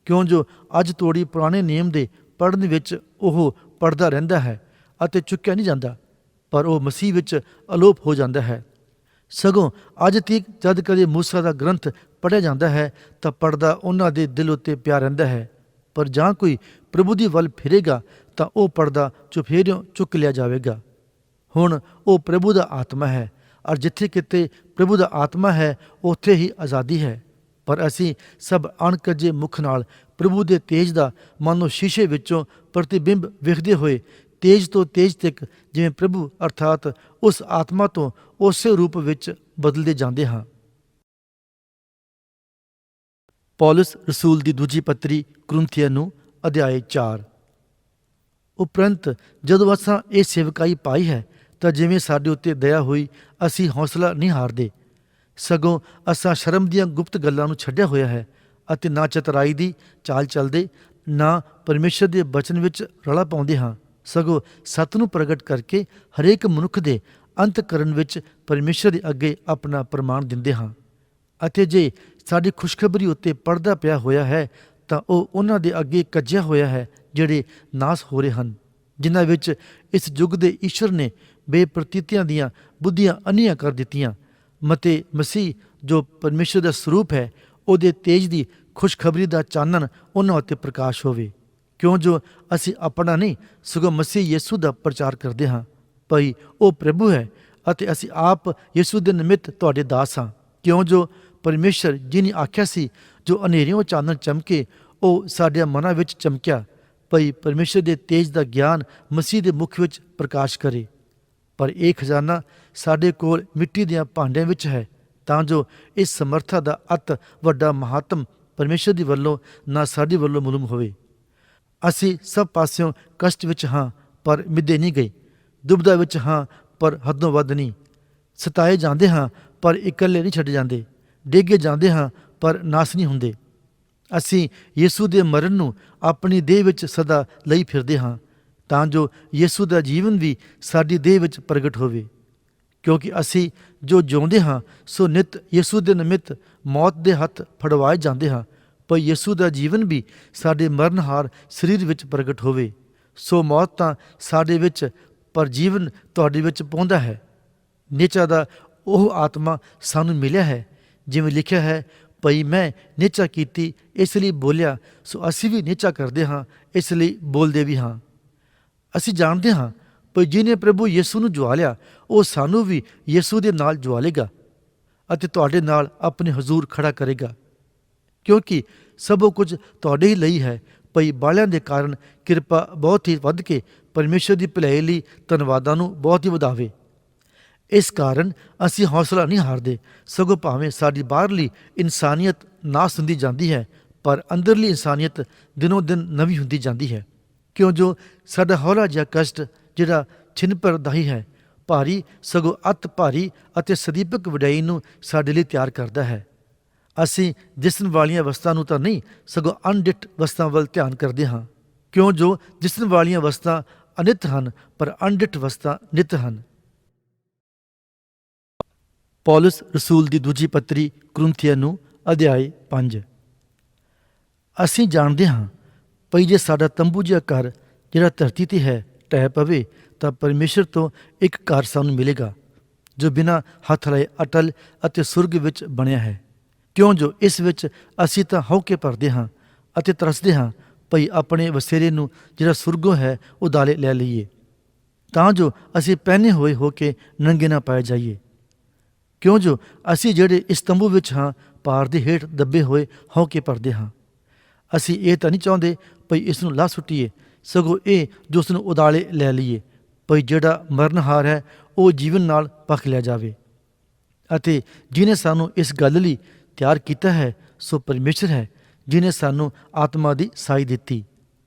ਕਿਉਂ ਜੋ ਅੱਜ ਤੋੜੀ ਪੁਰਾਣੇ ਨਿਯਮ ਦੇ ਪੜ੍ਹਨ ਵਿੱਚ ਉਹ ਪੜ੍ਹਦਾ ਰਹਿੰਦਾ ਹੈ ਅਤੇ ਚੁੱਕਿਆ ਨਹੀਂ ਜਾਂਦਾ, ਪਰ ਉਹ ਮਸੀਹ ਵਿੱਚ ਅਲੋਪ ਹੋ ਜਾਂਦਾ ਹੈ। ਸਗੋਂ ਅੱਜ ਤੀਕ ਜਦ ਕਦੇ ਮੂਸਾ ਦਾ ਗ੍ਰੰਥ ਪੜ੍ਹਿਆ ਜਾਂਦਾ ਹੈ, ਤਾਂ ਪੜ੍ਹਦਾ ਉਹਨਾਂ ਦੇ ਦਿਲ ਉੱਤੇ ਪਿਆ ਰਹਿੰਦਾ ਹੈ। ਪਰ ਜਾਂ ਕੋਈ ਪ੍ਰਭੂ ਦੀ ਵੱਲ ਫਿਰੇਗਾ, ਤਾਂ ਉਹ ਪੜ੍ਹਦਾ ਚੁਫੇਰਿਓਂ ਚੁੱਕ ਲਿਆ ਜਾਵੇਗਾ। ਹੁਣ ਉਹ ਪ੍ਰਭੂ ਦਾ ਆਤਮਾ ਹੈ, ਔਰ ਜਿੱਥੇ ਕਿਤੇ ਪ੍ਰਭੂ ਦਾ ਆਤਮਾ ਹੈ, ਉੱਥੇ ਹੀ ਆਜ਼ਾਦੀ ਹੈ। ਪਰ ਅਸੀਂ ਸਭ ਅਣਕੱਜੇ ਮੁਖ ਨਾਲ ਪ੍ਰਭੂ ਦੇ ਤੇਜ ਦਾ ਮਾਨੋ ਸ਼ੀਸ਼ੇ ਵਿੱਚੋਂ ਪ੍ਰਤੀਬਿੰਬ ਵੇਖਦੇ ਹੋਏ ਤੇਜ ਤੋਂ ਤੇਜ ਤੱਕ, ਜਿਵੇਂ ਪ੍ਰਭੂ ਅਰਥਾਤ ਉਸ ਆਤਮਾ ਤੋਂ ਉਸੇ ਰੂਪ ਵਿੱਚ ਬਦਲਦੇ ਜਾਂਦੇ ਹਾਂ। ਪੌਲਸ ਰਸੂਲ ਦੀ ਦੂਜੀ ਪੱਤਰੀ ਕੁਰਿੰਥੀਆਂ ਨੂੰ ਅਧਿਆਇ 4। ਉਪਰੰਤ ਜਦੋਂ ਅਸਾਂ ਇਹ ਸੇਵਕਾਈ ਪਾਈ ਹੈ, ਤਾਂ ਜਿਵੇਂ ਸਾਡੇ ਉੱਤੇ ਦਇਆ ਹੋਈ, ਅਸੀਂ ਹੌਸਲਾ ਨਹੀਂ ਹਾਰਦੇ, ਸਗੋਂ ਅਸਾਂ ਸ਼ਰਮ ਦੀਆਂ ਗੁਪਤ ਗੱਲਾਂ ਨੂੰ ਛੱਡਿਆ ਹੋਇਆ ਹੈ, ਅਤੇ ਨਾ ਚਤਰਾਈ ਦੀ ਚਾਲ ਚੱਲਦੇ, ਨਾ ਪਰਮੇਸ਼ਰ ਦੇ ਬਚਨ ਵਿੱਚ ਰਲਾ ਪਾਉਂਦੇ ਹਾਂ, ਸਗੋਂ ਸੱਤ ਨੂੰ ਪ੍ਰਗਟ ਕਰਕੇ ਹਰੇਕ ਮਨੁੱਖ ਦੇ ਅੰਤਕਰਨ ਵਿੱਚ ਪਰਮੇਸ਼ਰ ਦੇ ਅੱਗੇ ਆਪਣਾ ਪ੍ਰਮਾਣ ਦਿੰਦੇ ਹਾਂ। ਅਤੇ ਜੇ ਸਾਡੀ ਖੁਸ਼ਖਬਰੀ ਉੱਤੇ ਪਰਦਾ ਪਿਆ ਹੋਇਆ ਹੈ ਤਾਂ ਉਹ ਉਹਨਾਂ ਦੇ ਅੱਗੇ ਕੱਜਿਆ ਹੋਇਆ ਹੈ ਜਿਹੜੇ ਨਾਸ ਹੋ ਰਹੇ ਹਨ, ਜਿਨ੍ਹਾਂ ਵਿੱਚ ਇਸ ਯੁੱਗ ਦੇ ਈਸ਼ਵਰ ਨੇ ਬੇਪ੍ਰਤੀਤਿਆਂ ਦੀਆਂ ਬੁੱਧੀਆਂ ਅੰਨ੍ਹੀਆਂ ਕਰ ਦਿੱਤੀਆਂ। ਮਤੇ ਮਸੀਹ ਜੋ ਪਰਮੇਸ਼ਰ ਦਾ ਸਰੂਪ ਹੈ, ਉਹਦੇ ਤੇਜ ਦੀ ਖੁਸ਼ਖਬਰੀ ਦਾ ਚਾਨਣ ਉਹਨਾਂ ਉੱਤੇ ਪ੍ਰਕਾਸ਼ ਹੋਵੇ। ਕਿਉਂ ਜੋ ਅਸੀਂ ਆਪਣਾ ਨਹੀਂ ਸਗੋਂ ਮਸੀਹ ਯਿਸੂ ਦਾ ਪ੍ਰਚਾਰ ਕਰਦੇ ਹਾਂ। ਭਈ ਉਹ ਪ੍ਰਭੂ ਹੈ ਅਤੇ ਅਸੀਂ ਆਪ ਯਿਸੂ ਦੇ ਨਿਮਿਤ ਤੁਹਾਡੇ ਦਾਸ ਹਾਂ। ਕਿਉਂ ਜੋ ਪਰਮੇਸ਼ਰ ਜਿਹਨੇ ਆਖਿਆ ਸੀ ਜੋ ਹਨੇਰਿਓਂ ਚਾਨਣ ਚਮਕੇ, ਉਹ ਸਾਡੇ ਮਨਾਂ ਵਿੱਚ ਚਮਕਿਆ। ਭਈ ਪਰਮੇਸ਼ਰ ਦੇ ਤੇਜ ਦਾ ਗਿਆਨ ਮਸੀਹ ਦੇ ਮੁਖ ਵਿੱਚ ਪ੍ਰਕਾਸ਼ ਕਰੇ। ਪਰ ਇਹ ਖਜ਼ਾਨਾ ਸਾਡੇ ਕੋਲ ਮਿੱਟੀ ਦੀਆਂ ਭਾਂਡਿਆਂ ਵਿੱਚ ਹੈ, ਤਾਂ ਜੋ ਇਸ ਸਮਰਥਾ ਦਾ ਅਤ ਵੱਡਾ ਮਹਾਤਮ ਪਰਮੇਸ਼ਰ ਦੀ ਵੱਲੋਂ ਨਾ ਸਾਡੀ ਵੱਲੋਂ ਮਾਲੂਮ ਹੋਵੇ। ਅਸੀਂ ਸਭ ਪਾਸਿਓਂ ਕਸ਼ਟ ਵਿੱਚ ਹਾਂ ਪਰ ਮਿੱਧੇ ਨਹੀਂ ਗਏ, ਦੁਬਦਾ ਵਿੱਚ ਹਾਂ ਪਰ ਹੱਦੋਂ ਵੱਧ ਨਹੀਂ, ਸਤਾਏ ਜਾਂਦੇ ਹਾਂ ਪਰ ਇਕੱਲੇ ਨਹੀਂ ਛੱਡੇ ਜਾਂਦੇ, ਡੇਗੇ ਜਾਂਦੇ ਹਾਂ ਪਰ ਨਾਸ ਨਹੀਂ ਹੁੰਦੇ। ਅਸੀਂ ਯਿਸੂ ਦੇ ਮਰਨ ਨੂੰ ਆਪਣੀ ਦੇਹ ਵਿੱਚ ਸਦਾ ਲਈ ਫਿਰਦੇ ਹਾਂ, ਤਾਂ ਜੋ ਯਿਸੂ ਦਾ ਜੀਵਨ ਵੀ ਸਾਡੀ ਦੇਹ ਵਿੱਚ ਪ੍ਰਗਟ ਹੋਵੇ। ਕਿਉਂਕਿ ਅਸੀਂ ਜੋ ਜਿਉਂਦੇ ਹਾਂ ਸੋ ਨਿਤ ਯਿਸੂ ਦੇ ਨਿਮਿਤ ਮੌਤ ਦੇ ਹੱਥ ਫੜਵਾਏ ਜਾਂਦੇ ਹਾਂ, ਪਰ ਯਿਸੂ ਦਾ ਜੀਵਨ ਵੀ ਸਾਡੇ ਮਰਨਹਾਰ ਸਰੀਰ ਵਿੱਚ ਪ੍ਰਗਟ ਹੋਵੇ। ਸੋ ਮੌਤ ਤਾਂ ਸਾਡੇ ਵਿੱਚ ਪਰ ਜੀਵਨ ਤੁਹਾਡੇ ਵਿੱਚ ਪਾਉਂਦਾ ਹੈ। ਨਿਚਾ ਦਾ ਉਹ ਆਤਮਾ ਸਾਨੂੰ ਮਿਲਿਆ ਹੈ, ਜਿਵੇਂ ਲਿਖਿਆ ਹੈ, ਭਈ ਮੈਂ ਨਿਚਾ ਕੀਤੀ ਇਸ ਲਈ ਬੋਲਿਆ, ਸੋ ਅਸੀਂ ਵੀ ਨਿਚਾ ਕਰਦੇ ਹਾਂ ਇਸ ਲਈ ਬੋਲਦੇ ਵੀ ਹਾਂ। ਅਸੀਂ ਜਾਣਦੇ ਹਾਂ ਭਈ ਜਿਹਨੇ ਪ੍ਰਭੂ ਯਿਸੂ ਨੂੰ ਜੁਆਲਿਆ, ਉਹ ਸਾਨੂੰ ਵੀ ਯਿਸੂ ਦੇ ਨਾਲ ਜੁਆਲੇਗਾ ਅਤੇ ਤੁਹਾਡੇ ਨਾਲ ਆਪਣੇ ਹਜ਼ੂਰ ਖੜਾ ਕਰੇਗਾ। ਕਿਉਂਕਿ ਸਭੋ ਕੁਝ ਤੁਹਾਡੇ ਹੀ ਲਈ ਹੈ, ਭਈ ਬਾਲਿਆਂ ਦੇ ਕਾਰਨ ਕਿਰਪਾ ਬਹੁਤ ਹੀ ਵੱਧ ਕੇ ਪਰਮੇਸ਼ਰ ਦੀ ਭਲਾਈ ਲਈ ਧੰਨਵਾਦਾਂ ਨੂੰ ਬਹੁਤ ਹੀ ਵਧਾਵੇ। ਇਸ ਕਾਰਨ ਅਸੀਂ ਹੌਸਲਾ ਨਹੀਂ ਹਾਰਦੇ, ਸਗੋਂ ਭਾਵੇਂ ਸਾਡੀ ਬਾਹਰਲੀ ਇਨਸਾਨੀਅਤ ਨਾਸ ਹੁੰਦੀ ਜਾਂਦੀ ਹੈ, ਪਰ ਅੰਦਰਲੀ ਇਨਸਾਨੀਅਤ ਦਿਨੋਂ ਦਿਨ ਨਵੀਂ ਹੁੰਦੀ ਜਾਂਦੀ ਹੈ। ਕਿਉਂ ਜੋ ਸਾਡਾ ਹੌਲਾ ਜਿਹਾ ਕਸ਼ਟ ਜਿਹੜਾ ਛਿਨਪਰਦਾਹੀ ਹੈ, ਭਾਰੀ ਸਗੋਂ ਅਤ ਭਾਰੀ ਅਤੇ ਸਦੀਪਕ ਵਡਿਆਈ ਨੂੰ ਸਾਡੇ ਲਈ ਤਿਆਰ ਕਰਦਾ ਹੈ। ਅਸੀਂ ਦਿਸਣ ਵਾਲੀਆਂ ਵਸਤਾਂ ਨੂੰ ਤਾਂ ਨਹੀਂ ਸਗੋਂ ਅਣਡਿੱਠ ਵਸਤਾਂ ਵੱਲ ਧਿਆਨ ਕਰਦੇ ਹਾਂ। ਕਿਉਂ ਜੋ ਦਿਸਣ ਵਾਲੀਆਂ ਵਸਤਾਂ ਅਨਿੱਤ ਹਨ, ਪਰ ਅਣਡਿੱਠ ਵਸਤਾਂ ਨਿੱਤ ਹਨ। ਪੌਲਸ ਰਸੂਲ ਦੀ ਦੂਜੀ ਪੱਤਰੀ ਕੁਰਿੰਥੀਆਂ ਨੂੰ ਅਧਿਆਇ 5। ਅਸੀਂ ਜਾਣਦੇ ਹਾਂ ਭਈ ਜੇ ਸਾਡਾ ਤੰਬੂ ਜਿਹਾ ਘਰ ਜਿਹੜਾ ਧਰਤੀ ਤੇ ਹੈ ਢਹਿ ਪਵੇ, ਤਾਂ ਪਰਮੇਸ਼ਰ ਤੋਂ ਇੱਕ ਘਰ ਸਾਨੂੰ ਮਿਲੇਗਾ ਜੋ ਬਿਨਾਂ ਹੱਥ ਲਾਏ ਅਟਲ ਅਤੇ ਸੁਰਗ ਵਿੱਚ ਬਣਿਆ ਹੈ। ਕਿਉਂ ਜੋ ਇਸ ਵਿੱਚ ਅਸੀਂ ਤਾਂ ਹਉਕੇ ਭਰਦੇ ਹਾਂ ਅਤੇ ਤਰਸਦੇ ਹਾਂ ਭਈ ਆਪਣੇ ਵਸੇਰੇ ਨੂੰ ਜਿਹੜਾ ਸੁਰਗੋਂ ਹੈ ਉਦਾਲੇ ਲੈ ਲਈਏ, ਤਾਂ ਜੋ ਅਸੀਂ ਪਹਿਨੇ ਹੋਏ ਹੋ ਕੇ ਨੰਗੇ ਨਾ ਪਾਏ ਜਾਈਏ। ਕਿਉਂ ਜੋ ਅਸੀਂ ਜਿਹੜੇ ਇਸ ਤੰਬੂ ਵਿੱਚ ਹਾਂ ਪਾਰ ਦੇ ਹੇਠ ਦੱਬੇ ਹੋਏ ਹਉਕੇ ਭਰਦੇ ਹਾਂ। ਅਸੀਂ ਇਹ ਤਾਂ ਨਹੀਂ ਚਾਹੁੰਦੇ ਭਈ ਇਸ ਨੂੰ ਲਾਹ ਸੁੱਟੀਏ, ਸਗੋਂ ਇਹ ਜੋ ਉਸ ਨੂੰ ਉਦਾਲੇ ਲੈ ਲਈਏ, ਭਈ ਜਿਹੜਾ ਮਰਨਹਾਰ ਹੈ ਉਹ ਜੀਵਨ ਨਾਲ ਪਖ ਲਿਆ ਜਾਵੇ। ਅਤੇ ਜਿਹਨੇ ਸਾਨੂੰ ਇਸ ਗੱਲ ਲਈ ਤਿਆਰ ਕੀਤਾ ਹੈ ਸੋ ਪਰਮੇਸ਼ਰ ਹੈ, ਜਿਹਨੇ ਸਾਨੂੰ ਆਤਮਾ ਦੀ ਸਾਈ ਦਿੱਤੀ।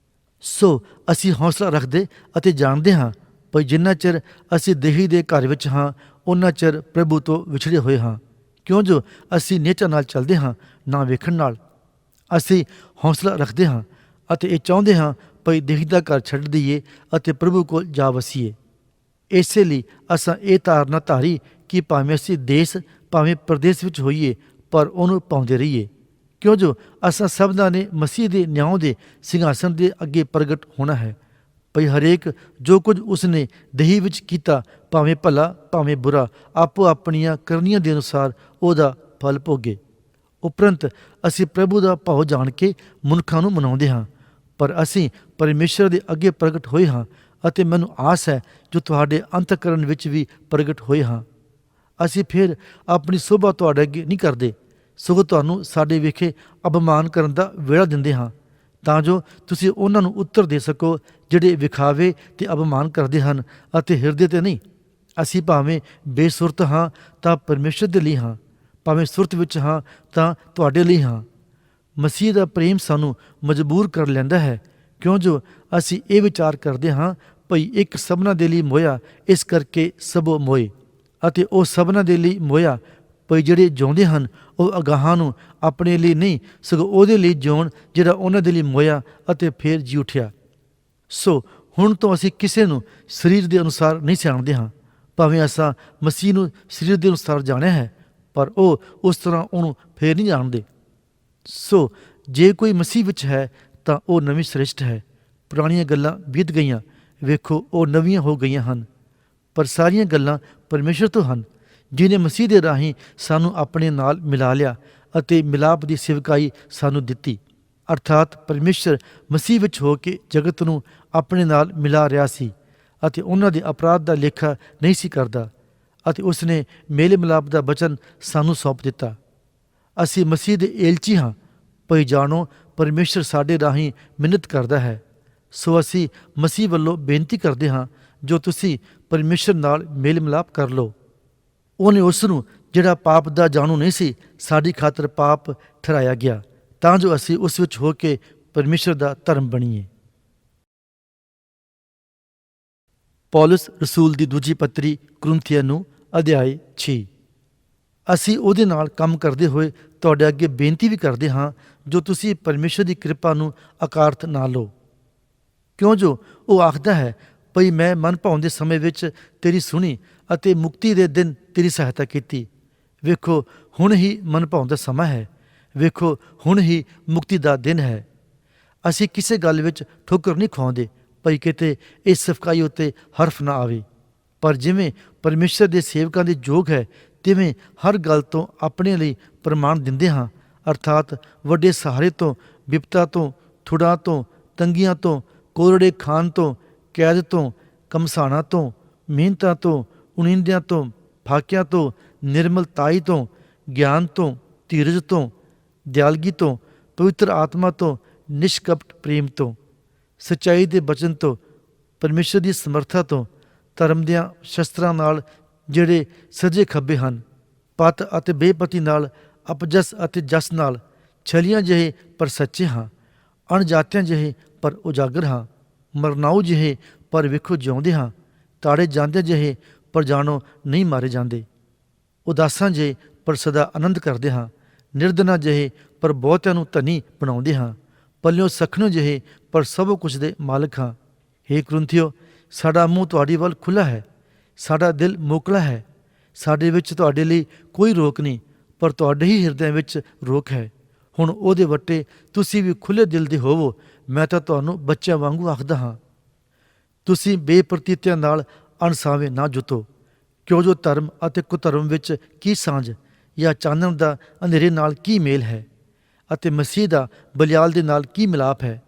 ਸੋ ਅਸੀਂ ਹੌਸਲਾ ਰੱਖਦੇ ਅਤੇ ਜਾਣਦੇ ਹਾਂ ਭਈ ਜਿੰਨਾ ਚਿਰ ਅਸੀਂ ਦੇਹੀ ਦੇ ਘਰ ਵਿੱਚ ਹਾਂ, ਉਹਨਾਂ ਚਿਰ ਪ੍ਰਭੂ ਤੋਂ ਵਿਛੜੇ ਹੋਏ ਹਾਂ। ਕਿਉਂ ਜੋ ਅਸੀਂ ਨਿਹਚਾ ਨਾਲ ਚੱਲਦੇ ਹਾਂ, ਨਾ ਵੇਖਣ ਨਾਲ। ਅਸੀਂ ਹੌਸਲਾ ਰੱਖਦੇ ਹਾਂ ਅਤੇ ਇਹ ਚਾਹੁੰਦੇ ਹਾਂ ਭਈ ਦੇਹੀ ਦਾ ਘਰ ਛੱਡ ਦਈਏ ਅਤੇ ਪ੍ਰਭੂ ਕੋਲ ਜਾ ਵਸੀਏ। ਇਸੇ ਲਈ ਅਸਾਂ ਇਹ ਧਾਰਨਾ ਧਾਰੀ ਕਿ ਭਾਵੇਂ ਅਸੀਂ ਦੇਸ਼ ਭਾਵੇਂ ਪ੍ਰਦੇਸ਼ ਵਿੱਚ ਹੋਈਏ, ਪਰ ਉਹਨੂੰ ਪਾਉਂਦੇ ਰਹੀਏ। ਕਿਉਂ ਜੋ ਅਸਾਂ ਸਭਨਾਂ ਨੇ ਮਸੀਹ ਦੇ ਨਿਆਂ ਦੇ ਸਿੰਘਾਸਨ ਦੇ ਅੱਗੇ ਪ੍ਰਗਟ ਹੋਣਾ ਹੈ, ਭਈ ਹਰੇਕ ਜੋ ਕੁਝ ਉਸਨੇ ਦੇਹੀ ਵਿੱਚ ਕੀਤਾ, ਭਾਵੇਂ ਭਲਾ ਭਾਵੇਂ ਬੁਰਾ, ਆਪੋ ਆਪਣੀਆਂ ਕਰਨੀਆਂ ਦੇ ਅਨੁਸਾਰ ਉਹਦਾ ਫਲ ਭੋਗੇ। ਉਪਰੰਤ ਅਸੀਂ ਪ੍ਰਭੂ ਦਾ ਭਾਉ ਜਾਣ ਕੇ ਮਨੁੱਖਾਂ ਨੂੰ ਮਨਾਉਂਦੇ ਹਾਂ, ਪਰ ਅਸੀਂ ਪਰਮੇਸ਼ਰ ਦੇ ਅੱਗੇ ਪ੍ਰਗਟ ਹੋਏ ਹਾਂ ਅਤੇ ਮੈਨੂੰ ਆਸ ਹੈ ਜੋ ਤੁਹਾਡੇ ਅੰਤਕਰਨ ਵਿੱਚ ਵੀ ਪ੍ਰਗਟ ਹੋਏ ਹਾਂ। ਅਸੀਂ ਫਿਰ ਆਪਣੀ ਸੋਭਾ ਤੁਹਾਡੇ ਅੱਗੇ ਨਹੀਂ ਕਰਦੇ, ਸਗੋਂ ਤੁਹਾਨੂੰ ਸਾਡੇ ਵਿਖੇ ਅਪਮਾਨ ਕਰਨ ਦਾ ਵੇਲਾ ਦਿੰਦੇ ਹਾਂ, ਤਾਂ ਜੋ ਤੁਸੀਂ ਉਹਨਾਂ ਨੂੰ ਉੱਤਰ ਦੇ ਸਕੋ ਜਿਹੜੇ ਵਿਖਾਵੇ ਤੇ ਅਪਮਾਨ ਕਰਦੇ ਹਨ ਅਤੇ ਹਿਰਦੇ ਤੇ ਨਹੀਂ। ਅਸੀਂ ਭਾਵੇਂ ਬੇਸੁਰਤ ਹਾਂ ਤਾਂ ਪਰਮੇਸ਼ਰ ਦੇ ਲਈ ਹਾਂ, ਭਾਵੇਂ ਸੁਰਤ ਵਿੱਚ ਹਾਂ ਤਾਂ ਤੁਹਾਡੇ ਲਈ ਹਾਂ। ਮਸੀਹ ਦਾ ਪ੍ਰੇਮ ਸਾਨੂੰ ਮਜਬੂਰ ਕਰ ਲੈਂਦਾ ਹੈ, ਕਿਉਂ ਜੋ ਅਸੀਂ ਇਹ ਵਿਚਾਰ ਕਰਦੇ ਹਾਂ ਭਈ ਇੱਕ ਸਭਨਾਂ ਦੇ ਲਈ ਮੋਇਆ, ਇਸ ਕਰਕੇ ਸਭੋ ਮੋਏ। ਅਤੇ ਉਹ ਸਭਨਾਂ ਦੇ ਲਈ ਮੋਇਆ ਭਈ ਜਿਹੜੇ ਜਿਉਂਦੇ ਹਨ ਉਹ ਅਗਾਹਾਂ ਨੂੰ ਆਪਣੇ ਲਈ ਨਹੀਂ ਸਗੋਂ ਉਹਦੇ ਲਈ ਜਿਉਣ ਜਿਹੜਾ ਉਹਨਾਂ ਦੇ ਲਈ ਮੋਇਆ ਅਤੇ ਫੇਰ ਜੀ ਉੱਠਿਆ। ਸੋ ਹੁਣ ਤੋਂ ਅਸੀਂ ਕਿਸੇ ਨੂੰ ਸਰੀਰ ਦੇ ਅਨੁਸਾਰ ਨਹੀਂ ਸਿਆਣਦੇ ਹਾਂ, ਭਾਵੇਂ ਅਸਾਂ ਮਸੀਹ ਨੂੰ ਸਰੀਰ ਦੇ ਅਨੁਸਾਰ ਜਾਣਿਆ ਹੈ, ਪਰ ਉਹ ਉਸ ਤਰ੍ਹਾਂ ਉਹਨੂੰ ਫੇਰ ਨਹੀਂ ਜਾਣਦੇ। ਸੋ ਜੇ ਕੋਈ ਮਸੀਹ ਵਿੱਚ ਹੈ ਤਾਂ ਉਹ ਨਵੀਂ ਸ੍ਰਿਸ਼ਟ ਹੈ। ਪੁਰਾਣੀਆਂ ਗੱਲਾਂ ਬੀਤ ਗਈਆਂ, ਵੇਖੋ ਉਹ ਨਵੀਆਂ ਹੋ ਗਈਆਂ ਹਨ। ਪਰ ਸਾਰੀਆਂ ਗੱਲਾਂ ਪਰਮੇਸ਼ਰ ਤੋਂ ਹਨ, ਜਿਹਨੇ ਮਸੀਹ ਦੇ ਰਾਹੀਂ ਸਾਨੂੰ ਆਪਣੇ ਨਾਲ ਮਿਲਾ ਲਿਆ ਅਤੇ ਮਿਲਾਪ ਦੀ ਸੇਵਕਾਈ ਸਾਨੂੰ ਦਿੱਤੀ। ਅਰਥਾਤ ਪਰਮੇਸ਼ਰ ਮਸੀਹ ਵਿੱਚ ਹੋ ਕੇ ਜਗਤ ਨੂੰ ਆਪਣੇ ਨਾਲ ਮਿਲਾ ਰਿਹਾ ਸੀ ਅਤੇ ਉਹਨਾਂ ਦੇ ਅਪਰਾਧ ਦਾ ਲੇਖਾ ਨਹੀਂ ਸੀ ਕਰਦਾ, ਅਤੇ ਉਸਨੇ ਮੇਲ ਮਿਲਾਪ ਦਾ ਬਚਨ ਸਾਨੂੰ ਸੌਂਪ ਦਿੱਤਾ। ਅਸੀਂ ਮਸੀਹ ਦੇ ਏਲਚੀ ਹਾਂ। ਭਈ ਜਾਣੋ, ਪਰਮੇਸ਼ਰ ਸਾਡੇ ਰਾਹੀਂ ਮਿੰਨਤ ਕਰਦਾ ਹੈ। ਸੋ ਅਸੀਂ ਮਸੀਹ ਵੱਲੋਂ ਬੇਨਤੀ ਕਰਦੇ ਹਾਂ, ਜੋ ਤੁਸੀਂ ਪਰਮੇਸ਼ਰ ਨਾਲ ਮੇਲ ਮਿਲਾਪ ਕਰ ਲਓ। ਉਹਨੇ ਉਸ ਨੂੰ, ਜਿਹੜਾ ਪਾਪ ਦਾ ਜਾਣੂ ਨਹੀਂ ਸੀ, ਸਾਡੀ ਖਾਤਰ ਪਾਪ ਠਹਿਰਾਇਆ ਗਿਆ, ਤਾਂ ਜੋ ਅਸੀਂ ਉਸ ਵਿੱਚ ਹੋ ਕੇ ਪਰਮੇਸ਼ਰ ਦਾ ਧਰਮ ਬਣੀਏ। ਪੌਲਸ ਰਸੂਲ ਦੀ ਦੂਜੀ ਪੱਤਰੀ ਕੁਰਿੰਥੀਆਂ ਨੂੰ ਅਧਿਆਇ 6। ਅਸੀਂ ਉਹਦੇ ਨਾਲ ਕੰਮ ਕਰਦੇ ਹੋਏ ਤੁਹਾਡੇ ਅੱਗੇ ਬੇਨਤੀ ਵੀ ਕਰਦੇ ਹਾਂ, ਜੋ ਤੁਸੀਂ ਪਰਮੇਸ਼ਰ ਦੀ ਕਿਰਪਾ ਨੂੰ ਅਕਾਰਥ ਨਾ ਲਓ। ਕਿਉਂ ਜੋ ਉਹ ਆਖਦਾ ਹੈ, ਭਈ ਮੈਂ ਮਨ ਭਾਉਣ ਦੇ ਸਮੇਂ ਵਿੱਚ ਤੇਰੀ ਸੁਣੀ ਅਤੇ ਮੁਕਤੀ ਦੇ ਦਿਨ ਤੇਰੀ ਸਹਾਇਤਾ ਕੀਤੀ। ਵੇਖੋ ਹੁਣ ਹੀ ਮਨ ਭਾਉਣ ਦਾ ਸਮਾਂ ਹੈ, ਵੇਖੋ ਹੁਣ ਹੀ ਮੁਕਤੀ ਦਾ ਦਿਨ ਹੈ। ਅਸੀਂ ਕਿਸੇ ਗੱਲ ਵਿੱਚ ਠੋਕਰ ਨਹੀਂ ਖਵਾਉਂਦੇ, ਭਈ ਕਿਤੇ ਇਸ ਸਫਕਾਈ ਉੱਤੇ ਹਰਫ ਨਾ ਆਵੇ। ਪਰ ਜਿਵੇਂ ਪਰਮੇਸ਼ਰ ਦੇ ਸੇਵਕਾਂ ਦੇ ਯੋਗ ਹੈ, ਤਿਵੇਂ ਹਰ ਗੱਲ ਤੋਂ ਆਪਣੇ ਲਈ ਪ੍ਰਮਾਣ ਦਿੰਦੇ ਹਾਂ, ਅਰਥਾਤ ਵੱਡੇ ਸਹਾਰੇ ਤੋਂ, ਬਿਪਤਾ ਤੋਂ, ਥੁੜਾਂ ਤੋਂ, ਤੰਗੀਆਂ ਤੋਂ, ਕੋਰੜੇ ਖਾਨ ਤੋਂ, ਕੈਦ ਤੋਂ, ਕਮਸਾਣਾ ਤੋਂ, ਮਿਹਨਤਾਂ ਤੋਂ, ਉਣੀਂਦਿਆਂ ਤੋਂ, ਫਾਕਿਆਂ ਤੋਂ, ਨਿਰਮਲਤਾਈ ਤੋਂ, ਗਿਆਨ ਤੋਂ, ਧੀਰਜ ਤੋਂ, ਦਿਆਲਗੀ ਤੋਂ, ਪਵਿੱਤਰ ਆਤਮਾ ਤੋਂ, ਨਿਸ਼ਕਪਟ ਪ੍ਰੇਮ ਤੋਂ, ਸੱਚਾਈ ਦੇ ਬਚਨ ਤੋਂ, ਪਰਮੇਸ਼ਰ ਦੀ ਸਮਰਥਾ ਤੋਂ, ਧਰਮ ਦਿਆਂ ਸ਼ਸਤਰਾਂ ਨਾਲ ਜਿਹੜੇ ਸੱਜੇ ਖੱਬੇ ਹਨ, ਪਤ ਅਤੇ ਬੇਪਤੀ ਨਾਲ, ਅਪਜਸ ਅਤੇ ਜਸ ਨਾਲ, ਛਲੀਆਂ ਜਿਹੇ ਪਰ ਸੱਚੇ ਹਾਂ, ਅਣਜਾਤਿਆਂ ਜਿਹੇ ਪਰ ਉਜਾਗਰ ਹਾਂ, ਮਰਨਾਊ ਜਿਹੇ ਪਰ ਵੇਖੋ ਜਿਉਂਦੇ ਹਾਂ, ਤਾੜੇ ਜਾਂਦੇ ਜਿਹੇ ਪਰ ਜਾਣੋ ਨਹੀਂ ਮਾਰੇ ਜਾਂਦੇ, ਉਦਾਸਾਂ ਜਿਹੇ ਪਰ ਸਦਾ ਆਨੰਦ ਕਰਦੇ ਹਾਂ, ਨਿਰਧਨਾਂ ਜਿਹੇ ਪਰ ਬਹੁਤਿਆਂ ਨੂੰ ਧਨੀ ਬਣਾਉਂਦੇ ਹਾਂ, ਪੱਲਿਓਂ ਸਖਣੋਂ ਜਿਹੇ ਪਰ ਸਭ ਕੁਝ ਦੇ ਮਾਲਕ ਹਾਂ। ਹੇ ਕੁਰਿੰਥੀਓ, ਸਾਡਾ ਮੂੰਹ ਤੁਹਾਡੀ ਵੱਲ ਖੁੱਲ੍ਹਾ ਹੈ, ਸਾਡਾ ਦਿਲ ਮੋਕਲਾ ਹੈ। ਸਾਡੇ ਵਿੱਚ ਤੁਹਾਡੇ ਲਈ ਕੋਈ ਰੋਕ ਨਹੀਂ, ਪਰ ਤੁਹਾਡੇ ਹੀ ਹਿਰਦਿਆਂ ਵਿੱਚ ਰੋਕ ਹੈ। ਹੁਣ ਉਹਦੇ ਵੱਟੇ ਤੁਸੀਂ ਵੀ ਖੁੱਲ੍ਹੇ ਦਿਲ ਦੇ ਹੋਵੋ। ਮੈਂ ਤਾਂ ਤੁਹਾਨੂੰ ਬੱਚਿਆਂ ਵਾਂਗੂ ਆਖਦਾ ਹਾਂ, ਤੁਸੀਂ ਬੇਪਰਤੀਤਿਆਂ ਨਾਲ ਅਣਸਾਵੇਂ ਨਾ ਜੁੱਤੋ। ਕਿਉਂ ਜੋ ਧਰਮ ਅਤੇ ਕੁਧਰਮ ਵਿੱਚ ਕੀ ਸਾਂਝ, ਜਾਂ ਚਾਨਣ ਦਾ ਅੰਧੇਰੇ ਨਾਲ ਕੀ ਮੇਲ ਹੈ, ਅਤੇ ਮਸੀਹ ਦਾ ਬਲਿਆਲ ਦੇ ਨਾਲ ਕੀ ਮਿਲਾਪ ਹੈ,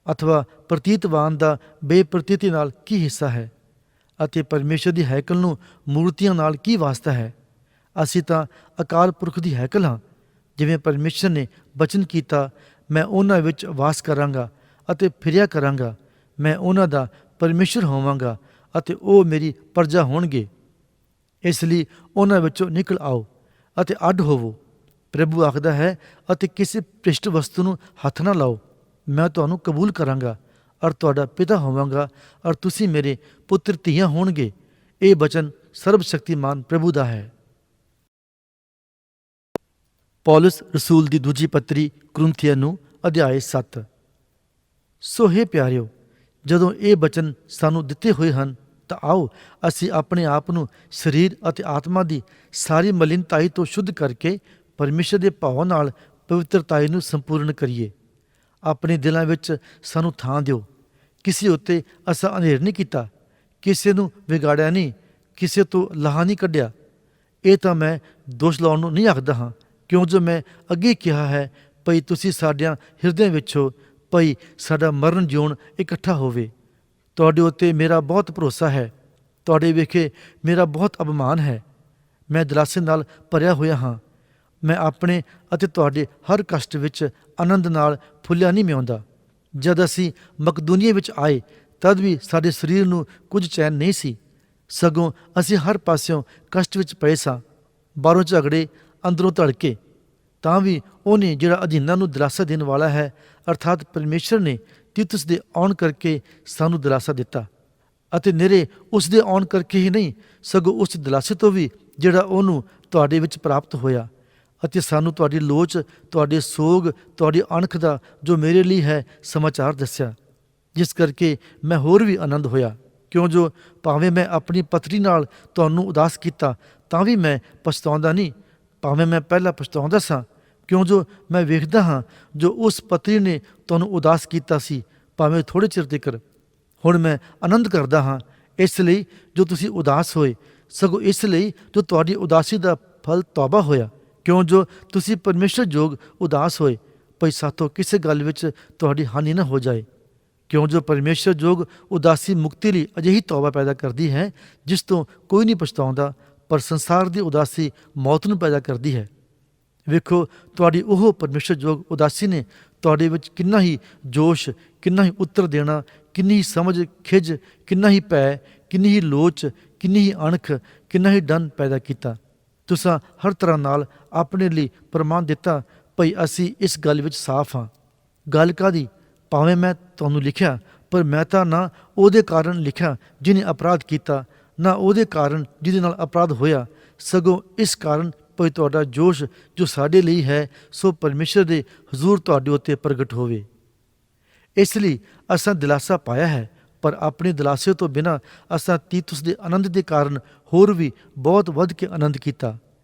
ਅਥਵਾ ਪ੍ਰਤੀਤਵਾਨ ਦਾ ਬੇਪਰਤੀਤੀ ਨਾਲ ਕੀ ਹਿੱਸਾ ਹੈ, ਅਤੇ ਪਰਮੇਸ਼ਰ ਦੀ ਹੈਕਲ ਨੂੰ ਮੂਰਤੀਆਂ ਨਾਲ ਕੀ ਵਾਸਤਾ ਹੈ। ਅਸੀਂ ਤਾਂ ਅਕਾਲ ਪੁਰਖ ਦੀ ਹੈਕਲ ਹਾਂ। ਜਿਵੇਂ ਪਰਮੇਸ਼ਰ ਨੇ ਬਚਨ ਕੀਤਾ, ਮੈਂ ਉਹਨਾਂ ਵਿੱਚ ਵਾਸ ਕਰਾਂਗਾ ਅਤੇ ਫਿਰਿਆ ਕਰਾਂਗਾ, ਮੈਂ ਉਹਨਾਂ ਦਾ ਪਰਮੇਸ਼ਰ ਹੋਵਾਂਗਾ ਅਤੇ ਉਹ ਮੇਰੀ ਪਰਜਾ ਹੋਣਗੇ। ਇਸ ਲਈ ਉਹਨਾਂ ਵਿੱਚੋਂ ਨਿਕਲ ਆਓ ਅਤੇ ਅੱਡ ਹੋਵੋ। ਪ੍ਰਭੂ ਆਖਦਾ ਹੈ, ਅਤੇ ਕਿਸੇ ਭ੍ਰਿਸ਼ਟ ਵਸਤੂ ਨੂੰ ਹੱਥ ਨਾ ਲਾਓ। ਮੈਂ ਤੁਹਾਨੂੰ ਕਬੂਲ ਕਰਾਂਗਾ ਔਰ ਤੁਹਾਡਾ ਪਿਤਾ ਹੋਵਾਂਗਾ, ਔਰ ਤੁਸੀਂ ਮੇਰੇ ਪੁੱਤਰ ਧੀਆਂ ਹੋਣਗੇ। ਇਹ ਬਚਨ ਸਰਬ ਸ਼ਕਤੀਮਾਨ ਪ੍ਰਭੂ ਦਾ ਹੈ। ਪੌਲਸ ਰਸੂਲ ਦੀ ਦੂਜੀ ਪੱਤਰੀ ਕੁਰਿੰਥੀਆਂ ਨੂੰ ਅਧਿਆਇ 7। ਸੋ ਹੇ ਪਿਆਰਿਓ, ਜਦੋਂ ਇਹ ਬਚਨ ਸਾਨੂੰ ਦਿੱਤੇ ਹੋਏ ਹਨ, ਤਾਂ ਆਓ ਅਸੀਂ ਆਪਣੇ ਆਪ ਨੂੰ ਸਰੀਰ ਅਤੇ ਆਤਮਾ ਦੀ ਸਾਰੀ ਮਲਿਨਤਾਈ ਤੋਂ ਸ਼ੁੱਧ ਕਰਕੇ ਪਰਮੇਸ਼ਰ ਦੇ ਭਾਵ ਨਾਲ ਪਵਿੱਤਰਤਾਈ ਨੂੰ ਸੰਪੂਰਨ ਕਰੀਏ। ਆਪਣੇ ਦਿਲਾਂ ਵਿੱਚ ਸਾਨੂੰ ਥਾਂ ਦਿਓ। ਕਿਸੇ ਉੱਤੇ ਅਸਾਂ ਅੰਧੇਰ ਨਹੀਂ ਕੀਤਾ, ਕਿਸੇ ਨੂੰ ਵਿਗਾੜਿਆ ਨਹੀਂ, ਕਿਸੇ ਤੋਂ ਲਾਹਾ ਨਹੀਂ ਕੱਢਿਆ। ਇਹ ਤਾਂ ਮੈਂ ਦੋਸ਼ ਲਾਉਣ ਨੂੰ ਨਹੀਂ ਆਖਦਾ ਹਾਂ, ਕਿਉਂ ਜੋ ਮੈਂ ਅੱਗੇ ਕਿਹਾ ਹੈ, ਭਈ ਤੁਸੀਂ ਸਾਡਿਆਂ ਹਿਰਦਿਆਂ ਵਿੱਚ ਹੋ, ਭਈ ਸਾਡਾ ਮਰਨ ਜਿਉਣ ਇਕੱਠਾ ਹੋਵੇ। ਤੁਹਾਡੇ ਉੱਤੇ ਮੇਰਾ ਬਹੁਤ ਭਰੋਸਾ ਹੈ, ਤੁਹਾਡੇ ਵੇਖੇ ਮੇਰਾ ਬਹੁਤ ਅਭਿਮਾਨ ਹੈ। ਮੈਂ ਦਿਲਾਸੇ ਨਾਲ ਭਰਿਆ ਹੋਇਆ ਹਾਂ। ਮੈਂ ਆਪਣੇ ਅਤੇ ਤੁਹਾਡੇ ਹਰ ਕਸ਼ਟ ਵਿੱਚ ਆਨੰਦ ਨਾਲ ਫੁੱਲਿਆ ਨਹੀਂ ਮਿਆਉਂਦਾ। ਜਦ ਅਸੀਂ ਮਕਦੂਨੀਏ ਵਿੱਚ ਆਏ, ਤਦ ਵੀ ਸਾਡੇ ਸਰੀਰ ਨੂੰ ਕੁਝ ਚੈਨ ਨਹੀਂ ਸੀ, ਸਗੋਂ ਅਸੀਂ ਹਰ ਪਾਸਿਓਂ ਕਸ਼ਟ ਵਿੱਚ ਪਏ ਸਾਂ, ਬਾਹਰੋਂ ਝਗੜੇ, ਅੰਦਰੋਂ ਧੜਕੇ। ਤਾਂ ਵੀ ਉਹਨੇ ਜਿਹੜਾ ਅਧੀਨਾਂ ਨੂੰ ਦਿਲਾਸਾ ਦੇਣ ਵਾਲਾ ਹੈ, ਅਰਥਾਤ ਪਰਮੇਸ਼ਰ ਨੇ ਤਿਤੁਸ ਦੇ ਆਉਣ ਕਰਕੇ ਸਾਨੂੰ ਦਿਲਾਸਾ ਦਿੱਤਾ, ਅਤੇ ਨਿਰੇ ਉਸ ਦੇ ਆਉਣ ਕਰਕੇ ਹੀ ਨਹੀਂ, ਸਗੋਂ ਉਸ ਦਿਲਾਸੇ ਤੋਂ ਵੀ ਜਿਹੜਾ ਉਹਨੂੰ ਤੁਹਾਡੇ ਵਿੱਚ ਪ੍ਰਾਪਤ ਹੋਇਆ, ਅਤੇ ਸਾਨੂੰ ਤੁਹਾਡੀ ਲੋਚ, ਤੁਹਾਡੇ ਸੋਗ, ਤੁਹਾਡੀ ਅਣਖ ਦਾ ਜੋ ਮੇਰੇ ਲਈ ਹੈ ਸਮਾਚਾਰ ਦੱਸਿਆ, ਜਿਸ ਕਰਕੇ ਮੈਂ ਹੋਰ ਵੀ ਆਨੰਦ ਹੋਇਆ। ਕਿਉਂ ਜੋ ਭਾਵੇਂ ਮੈਂ ਆਪਣੀ ਪਤਰੀ ਨਾਲ ਤੁਹਾਨੂੰ ਉਦਾਸ ਕੀਤਾ, ਤਾਂ ਵੀ ਮੈਂ ਪਛਤਾਉਂਦਾ ਨਹੀਂ। ਭਾਵੇਂ ਮੈਂ ਪਹਿਲਾਂ ਪਛਤਾਉਂਦਾ ਸਾਂ, ਕਿਉਂ ਜੋ ਮੈਂ ਵੇਖਦਾ ਹਾਂ ਜੋ ਉਸ ਪਤਨੀ ਨੇ ਤੁਹਾਨੂੰ ਉਦਾਸ ਕੀਤਾ ਸੀ, ਭਾਵੇਂ ਥੋੜ੍ਹੇ ਚਿਰ ਤੀਕਰ। ਹੁਣ ਮੈਂ ਆਨੰਦ ਕਰਦਾ ਹਾਂ, ਇਸ ਲਈ ਜੋ ਤੁਸੀਂ ਉਦਾਸ ਹੋਏ, ਸਗੋਂ ਇਸ ਲਈ ਜੋ ਤੁਹਾਡੀ ਉਦਾਸੀ ਦਾ ਫਲ ਤੌਬਾ ਹੋਇਆ, ਕਿਉਂ ਜੋ ਤੁਸੀਂ ਪਰਮੇਸ਼ਰ ਯੋਗ ਉਦਾਸ ਹੋਏ, ਭਈ ਸਾਥੋਂ ਕਿਸੇ ਗੱਲ ਵਿੱਚ ਤੁਹਾਡੀ ਹਾਨੀ ਨਾ ਹੋ ਜਾਏ। ਕਿਉਂ ਜੋ ਪਰਮੇਸ਼ਰ ਯੋਗ ਉਦਾਸੀ ਮੁਕਤੀ ਲਈ ਅਜਿਹੀ ਤੌਬਾ ਪੈਦਾ ਕਰਦੀ ਹੈ ਜਿਸ ਤੋਂ ਕੋਈ ਨਹੀਂ ਪਛਤਾਉਂਦਾ, ਪਰ ਸੰਸਾਰ ਦੀ ਉਦਾਸੀ ਮੌਤ ਨੂੰ ਪੈਦਾ ਕਰਦੀ ਹੈ। ਵੇਖੋ, ਤੁਹਾਡੀ ਉਹ ਪਰਮੇਸ਼ਰ ਯੋਗ ਉਦਾਸੀ ਨੇ ਤੁਹਾਡੇ ਵਿੱਚ ਕਿੰਨਾ ਹੀ ਜੋਸ਼, ਕਿੰਨਾ ਹੀ ਉੱਤਰ ਦੇਣਾ, ਕਿੰਨੀ ਹੀ ਸਮਝ, ਖਿਝ, ਕਿੰਨਾ ਹੀ ਭੈ, ਕਿੰਨੀ ਹੀ ਲੋਚ, ਕਿੰਨੀ ਹੀ ਅਣਖ, ਕਿੰਨਾ ਹੀ ਡਨ ਪੈਦਾ ਕੀਤਾ। ਤੁਸਾਂ ਹਰ ਤਰ੍ਹਾਂ ਨਾਲ ਆਪਣੇ ਲਈ ਪ੍ਰਮਾਣ ਦਿੱਤਾ, ਭਈ ਅਸੀਂ ਇਸ ਗੱਲ ਵਿੱਚ ਸਾਫ਼ ਹਾਂ। ਗੱਲ ਕਾਹਦੀ? ਭਾਵੇਂ ਮੈਂ ਤੁਹਾਨੂੰ ਲਿਖਿਆ, ਪਰ ਮੈਂ ਤਾਂ ਨਾ ਉਹਦੇ ਕਾਰਨ ਲਿਖਿਆ ਜਿਹਨੇ ਅਪਰਾਧ ਕੀਤਾ, ਨਾ ਉਹਦੇ ਕਾਰਨ ਜਿਹਦੇ ਨਾਲ ਅਪਰਾਧ ਹੋਇਆ, ਸਗੋਂ ਇਸ ਕਾਰਨ ਭਈ ਤੁਹਾਡਾ ਜੋਸ਼ ਜੋ ਸਾਡੇ ਲਈ ਹੈ ਸੋ ਪਰਮੇਸ਼ਰ ਦੇ ਹਜ਼ੂਰ ਤੁਹਾਡੇ ਉੱਤੇ ਪ੍ਰਗਟ ਹੋਵੇ। ਇਸ ਲਈ ਅਸਾਂ ਦਿਲਾਸਾ ਪਾਇਆ ਹੈ, ਪਰ ਆਪਣੇ ਦਿਲਾਸੇ ਤੋਂ ਬਿਨਾਂ ਅਸਾਂ ਤੀਤੁਸ ਦੇ ਆਨੰਦ ਦੇ ਕਾਰਨ ਹੋਰ ਵੀ ਬਹੁਤ ਵੱਧ ਕੇ ਆਨੰਦ ਕੀਤਾ,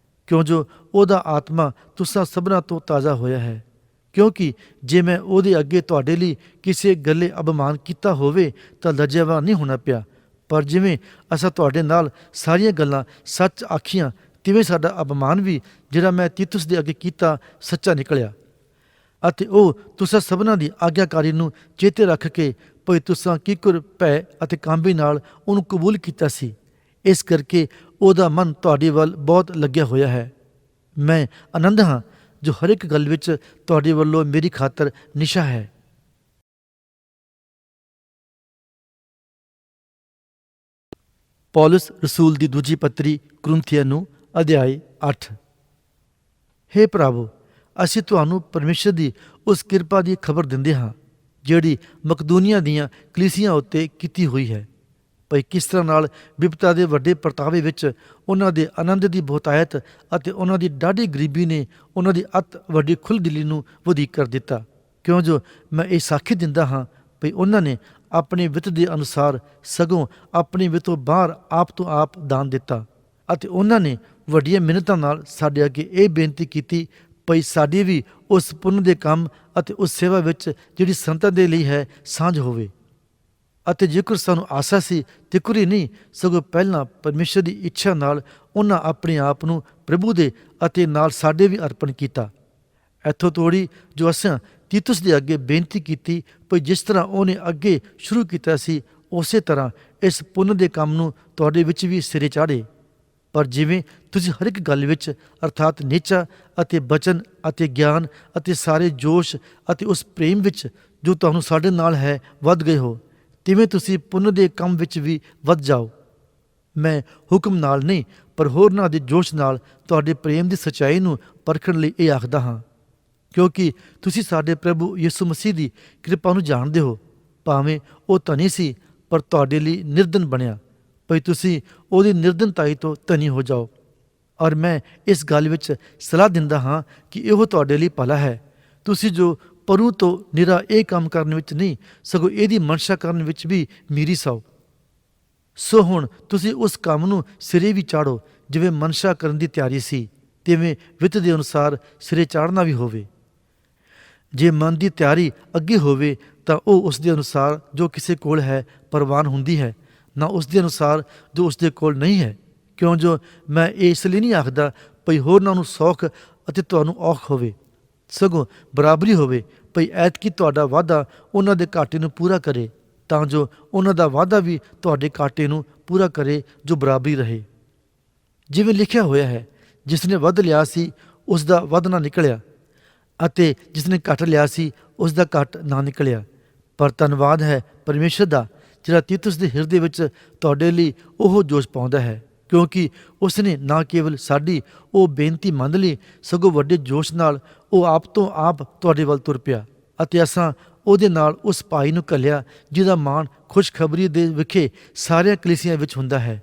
ਕਿਉਂ ਜੋ ਉਹਦਾ ਆਤਮਾ ਤੁਸਾਂ ਸਭਨਾਂ ਤੋਂ ਤਾਜ਼ਾ ਹੋਇਆ ਹੈ। ਕਿਉਂਕਿ ਜੇ ਮੈਂ ਉਹਦੇ ਅੱਗੇ ਤੁਹਾਡੇ ਲਈ ਕਿਸੇ ਗੱਲੇ ਅਪਮਾਨ ਕੀਤਾ ਹੋਵੇ ਤਾਂ ਲਜਿਆਵਾਨ ਨਹੀਂ ਹੋਣਾ ਪਿਆ, ਪਰ ਜਿਵੇਂ ਅਸਾਂ ਤੁਹਾਡੇ ਨਾਲ ਸਾਰੀਆਂ ਗੱਲਾਂ ਸੱਚ ਆਖੀਆਂ, ਤਿਵੇਂ ਸਾਡਾ ਅਪਮਾਨ ਵੀ ਜਿਹੜਾ ਮੈਂ ਤੀਤੁਸ ਦੇ ਅੱਗੇ ਕੀਤਾ ਸੱਚਾ ਨਿਕਲਿਆ। ਅਤੇ ਉਹ ਤੁਸਾਂ ਸਭਨਾਂ ਦੀ ਆਗਿਆਕਾਰੀ ਨੂੰ ਚੇਤੇ ਰੱਖ ਕੇ ਭਈ ਤੁਸਾਂ ਕਿਕਰ ਭੈ ਅਤੇ ਕਾਂਬੀ ਨਾਲ ਉਹਨੂੰ ਕਬੂਲ ਕੀਤਾ ਸੀ, ਇਸ ਕਰਕੇ ਉਹਦਾ ਮਨ ਤੁਹਾਡੇ ਵੱਲ ਬਹੁਤ ਲੱਗਿਆ ਹੋਇਆ ਹੈ। ਮੈਂ ਆਨੰਦ ਹਾਂ ਜੋ ਹਰ ਇੱਕ ਗੱਲ ਵਿੱਚ ਤੁਹਾਡੇ ਵੱਲੋਂ ਮੇਰੀ ਖਾਤਰ ਨਿਸ਼ਾ ਹੈ। ਪੌਲਸ ਰਸੂਲ ਦੀ ਦੂਜੀ ਪੱਤਰੀ ਕੁਰਿੰਥੀਆਂ ਨੂੰ ਅਧਿਆਇ 8। ਹੇ ਭਰਾਵੋ, ਅਸੀਂ ਤੁਹਾਨੂੰ ਪਰਮੇਸ਼ਰ ਦੀ ਉਸ ਕਿਰਪਾ ਦੀ ਖਬਰ ਦਿੰਦੇ ਹਾਂ ਜਿਹੜੀ ਮਕਦੂਨੀਆ ਦੀਆਂ ਕਲੀਸਿਆਂ ਉੱਤੇ ਕੀਤੀ ਹੋਈ ਹੈ, ਭਈ ਕਿਸ ਤਰ੍ਹਾਂ ਨਾਲ ਬਿਪਤਾ ਦੇ ਵੱਡੇ ਪਰਤਾਵੇ ਵਿੱਚ ਉਹਨਾਂ ਦੇ ਆਨੰਦ ਦੀ ਬਹੁਤਾਇਤ ਅਤੇ ਉਹਨਾਂ ਦੀ ਡਾਢੀ ਗਰੀਬੀ ਨੇ ਉਹਨਾਂ ਦੀ ਅਤ ਵੱਡੀ ਖੁੱਲ੍ਹਦਿਲੀ ਨੂੰ ਵਧੀਕ ਕਰ ਦਿੱਤਾ। ਕਿਉਂ ਜੋ ਮੈਂ ਇਹ ਸਾਖੀ ਦਿੰਦਾ ਹਾਂ ਭਈ ਉਹਨਾਂ ਨੇ ਆਪਣੇ ਵਿੱਤ ਦੇ ਅਨੁਸਾਰ ਸਗੋਂ ਆਪਣੇ ਵਿੱਤੋਂ ਬਾਹਰ ਆਪ ਤੋਂ ਆਪ ਦਾਨ ਦਿੱਤਾ, ਅਤੇ ਉਹਨਾਂ ਨੇ ਵੱਡੀਆਂ ਮਿੰਨਤਾਂ ਨਾਲ ਸਾਡੇ ਅੱਗੇ ਇਹ ਬੇਨਤੀ ਕੀਤੀ ਭਈ ਸਾਡੀ ਵੀ ਉਸ ਪੁੰਨ ਦੇ ਕੰਮ ਅਤੇ ਉਸ ਸੇਵਾ ਵਿੱਚ ਜਿਹੜੀ ਸੰਤਾਂ ਦੇ ਲਈ ਹੈ ਸਾਂਝ ਹੋਵੇ। ਅਤੇ ਜੇਕਰ ਸਾਨੂੰ ਆਸਾ ਸੀ ਤਿਕੁਰੀ ਨਹੀਂ, ਸਗੋਂ ਪਹਿਲਾਂ ਪਰਮੇਸ਼ਰ ਦੀ ਇੱਛਾ ਨਾਲ ਉਹਨਾਂ ਆਪਣੇ ਆਪ ਨੂੰ ਪ੍ਰਭੂ ਦੇ ਅਤੇ ਨਾਲ ਸਾਡੇ ਵੀ ਅਰਪਣ ਕੀਤਾ। ਇੱਥੋਂ ਤੋੜੀ ਜੋ ਅਸਾਂ ਤੀਤੁਸ ਦੇ ਅੱਗੇ ਬੇਨਤੀ ਕੀਤੀ ਭਈ ਜਿਸ ਤਰ੍ਹਾਂ ਉਹਨੇ ਅੱਗੇ ਸ਼ੁਰੂ ਕੀਤਾ ਸੀ ਉਸੇ ਤਰ੍ਹਾਂ ਇਸ ਪੁੰਨ ਦੇ ਕੰਮ ਨੂੰ ਤੁਹਾਡੇ ਵਿੱਚ ਵੀ ਸਿਰੇ ਚਾੜ੍ਹੇ। ਪਰ ਜਿਵੇਂ ਤੁਸੀਂ ਹਰ ਇੱਕ ਗੱਲ ਵਿੱਚ ਅਰਥਾਤ ਨਿਚਾ ਅਤੇ ਬਚਨ ਅਤੇ ਗਿਆਨ ਅਤੇ ਸਾਰੇ ਜੋਸ਼ ਅਤੇ ਉਸ ਪ੍ਰੇਮ ਵਿੱਚ ਜੋ ਤੁਹਾਨੂੰ ਸਾਡੇ ਨਾਲ ਹੈ ਵੱਧ ਗਏ ਹੋ, ਤਿਵੇਂ ਤੁਸੀਂ ਪੁੰਨ ਦੇ ਕੰਮ ਵਿੱਚ ਵੀ ਵੱਧ ਜਾਓ। ਮੈਂ ਹੁਕਮ ਨਾਲ ਨਹੀਂ, ਪਰ ਹੋਰਨਾਂ ਦੇ ਜੋਸ਼ ਨਾਲ ਤੁਹਾਡੇ ਪ੍ਰੇਮ ਦੀ ਸੱਚਾਈ ਨੂੰ ਪਰਖਣ ਲਈ ਇਹ ਆਖਦਾ ਹਾਂ, ਕਿਉਂਕਿ ਤੁਸੀਂ ਸਾਡੇ ਪ੍ਰਭੂ ਯਿਸੂ ਮਸੀਹ ਦੀ ਕਿਰਪਾ ਨੂੰ ਜਾਣਦੇ ਹੋ। ਭਾਵੇਂ ਉਹ ਧਨੀ ਸੀ, ਪਰ ਤੁਹਾਡੇ ਲਈ ਨਿਰਧਨ ਬਣਿਆ, ਭਈ ਤੁਸੀਂ ਉਹਦੀ ਨਿਰਧਨਤਾਈ ਤੋਂ ਧਨੀ ਹੋ ਜਾਓ। ਔਰ ਮੈਂ ਇਸ ਗੱਲ ਵਿੱਚ ਸਲਾਹ ਦਿੰਦਾ ਹਾਂ ਕਿ ਇਹੋ ਤੁਹਾਡੇ ਲਈ ਭਲਾ ਹੈ। ਤੁਸੀਂ ਜੋ ਪਰੂ ਤੋਂ ਨਿਰਾ ਇਹ ਕੰਮ ਕਰਨ ਵਿੱਚ ਨਹੀਂ, ਸਗੋਂ ਇਹਦੀ ਮਨਸ਼ਾ ਕਰਨ ਵਿੱਚ ਵੀ ਮੀਰੀ ਸਾਓ। ਸੋ ਹੁਣ ਤੁਸੀਂ ਉਸ ਕੰਮ ਨੂੰ ਸਿਰੇ ਵੀ ਚਾੜੋ, ਜਿਵੇਂ ਮਨਸ਼ਾ ਕਰਨ ਦੀ ਤਿਆਰੀ ਸੀ, ਤਿਵੇਂ ਵਿੱਤ ਦੇ ਅਨੁਸਾਰ ਸਿਰੇ ਚਾੜਨਾ ਵੀ ਹੋਵੇ। ਜੇ ਮਨ ਦੀ ਤਿਆਰੀ ਅੱਗੇ ਹੋਵੇ ਤਾਂ ਉਹ ਉਸ ਦੇ ਅਨੁਸਾਰ ਜੋ ਕਿਸੇ ਕੋਲ ਹੈ ਪ੍ਰਵਾਨ ਹੁੰਦੀ ਹੈ, ਨਾ ਉਸ ਦੇ ਅਨੁਸਾਰ ਜੋ ਉਸ ਦੇ ਕੋਲ ਨਹੀਂ ਹੈ। ਕਿਉਂ ਜੋ ਮੈਂ ਇਹ ਇਸ ਲਈ ਨਹੀਂ ਆਖਦਾ ਭਈ ਹੋਰਨਾਂ ਨੂੰ ਸੌਖ ਅਤੇ ਤੁਹਾਨੂੰ ਔਖ ਹੋਵੇ, ਸਗੋਂ ਬਰਾਬਰੀ ਹੋਵੇ, ਭਈ ਐਤਕੀ ਤੁਹਾਡਾ ਵਾਅਦਾ ਉਹਨਾਂ ਦੇ ਘਾਟੇ ਨੂੰ ਪੂਰਾ ਕਰੇ, ਤਾਂ ਜੋ ਉਹਨਾਂ ਦਾ ਵਾਅਦਾ ਵੀ ਤੁਹਾਡੇ ਘਾਟੇ ਨੂੰ ਪੂਰਾ ਕਰੇ ਜੋ ਬਰਾਬਰੀ ਰਹੇ। ਜਿਵੇਂ ਲਿਖਿਆ ਹੋਇਆ ਹੈ, ਜਿਸ ਨੇ ਵੱਧ ਲਿਆ ਸੀ ਉਸ ਦਾ ਵੱਧ ਨਾ ਨਿਕਲਿਆ, ਅਤੇ ਜਿਸ ਨੇ ਘੱਟ ਲਿਆ ਸੀ ਉਸ ਦਾ ਘੱਟ ਨਾ ਨਿਕਲਿਆ। ਪਰ ਧੰਨਵਾਦ ਹੈ ਪਰਮੇਸ਼ਰ ਦਾ ਜਿਹੜਾ ਤੀਤੁਸ ਦੇ ਹਿਰਦੇ ਵਿੱਚ ਤੁਹਾਡੇ ਲਈ ਉਹ ਜੋਸ਼ ਪਾਉਂਦਾ ਹੈ, ਕਿਉਂਕਿ ਉਸ ਨੇ ਨਾ ਕੇਵਲ ਸਾਡੀ ਉਹ ਬੇਨਤੀ ਮੰਨ ਲਈ, ਸਗੋਂ ਵੱਡੇ ਜੋਸ਼ ਨਾਲ ਉਹ ਆਪ ਤੋਂ ਆਪ ਤੁਹਾਡੇ ਵੱਲ ਤੁਰ ਪਿਆ, ਅਤੇ ਅਸਾਂ ਉਹਦੇ ਨਾਲ ਉਸ ਭਾਈ ਨੂੰ ਘੱਲਿਆ ਜਿਹਦਾ ਮਾਣ ਖੁਸ਼ਖਬਰੀ ਦੇ ਵਿਖੇ ਸਾਰੀਆਂ ਕਲੀਸਿਆਂ ਵਿੱਚ ਹੁੰਦਾ ਹੈ।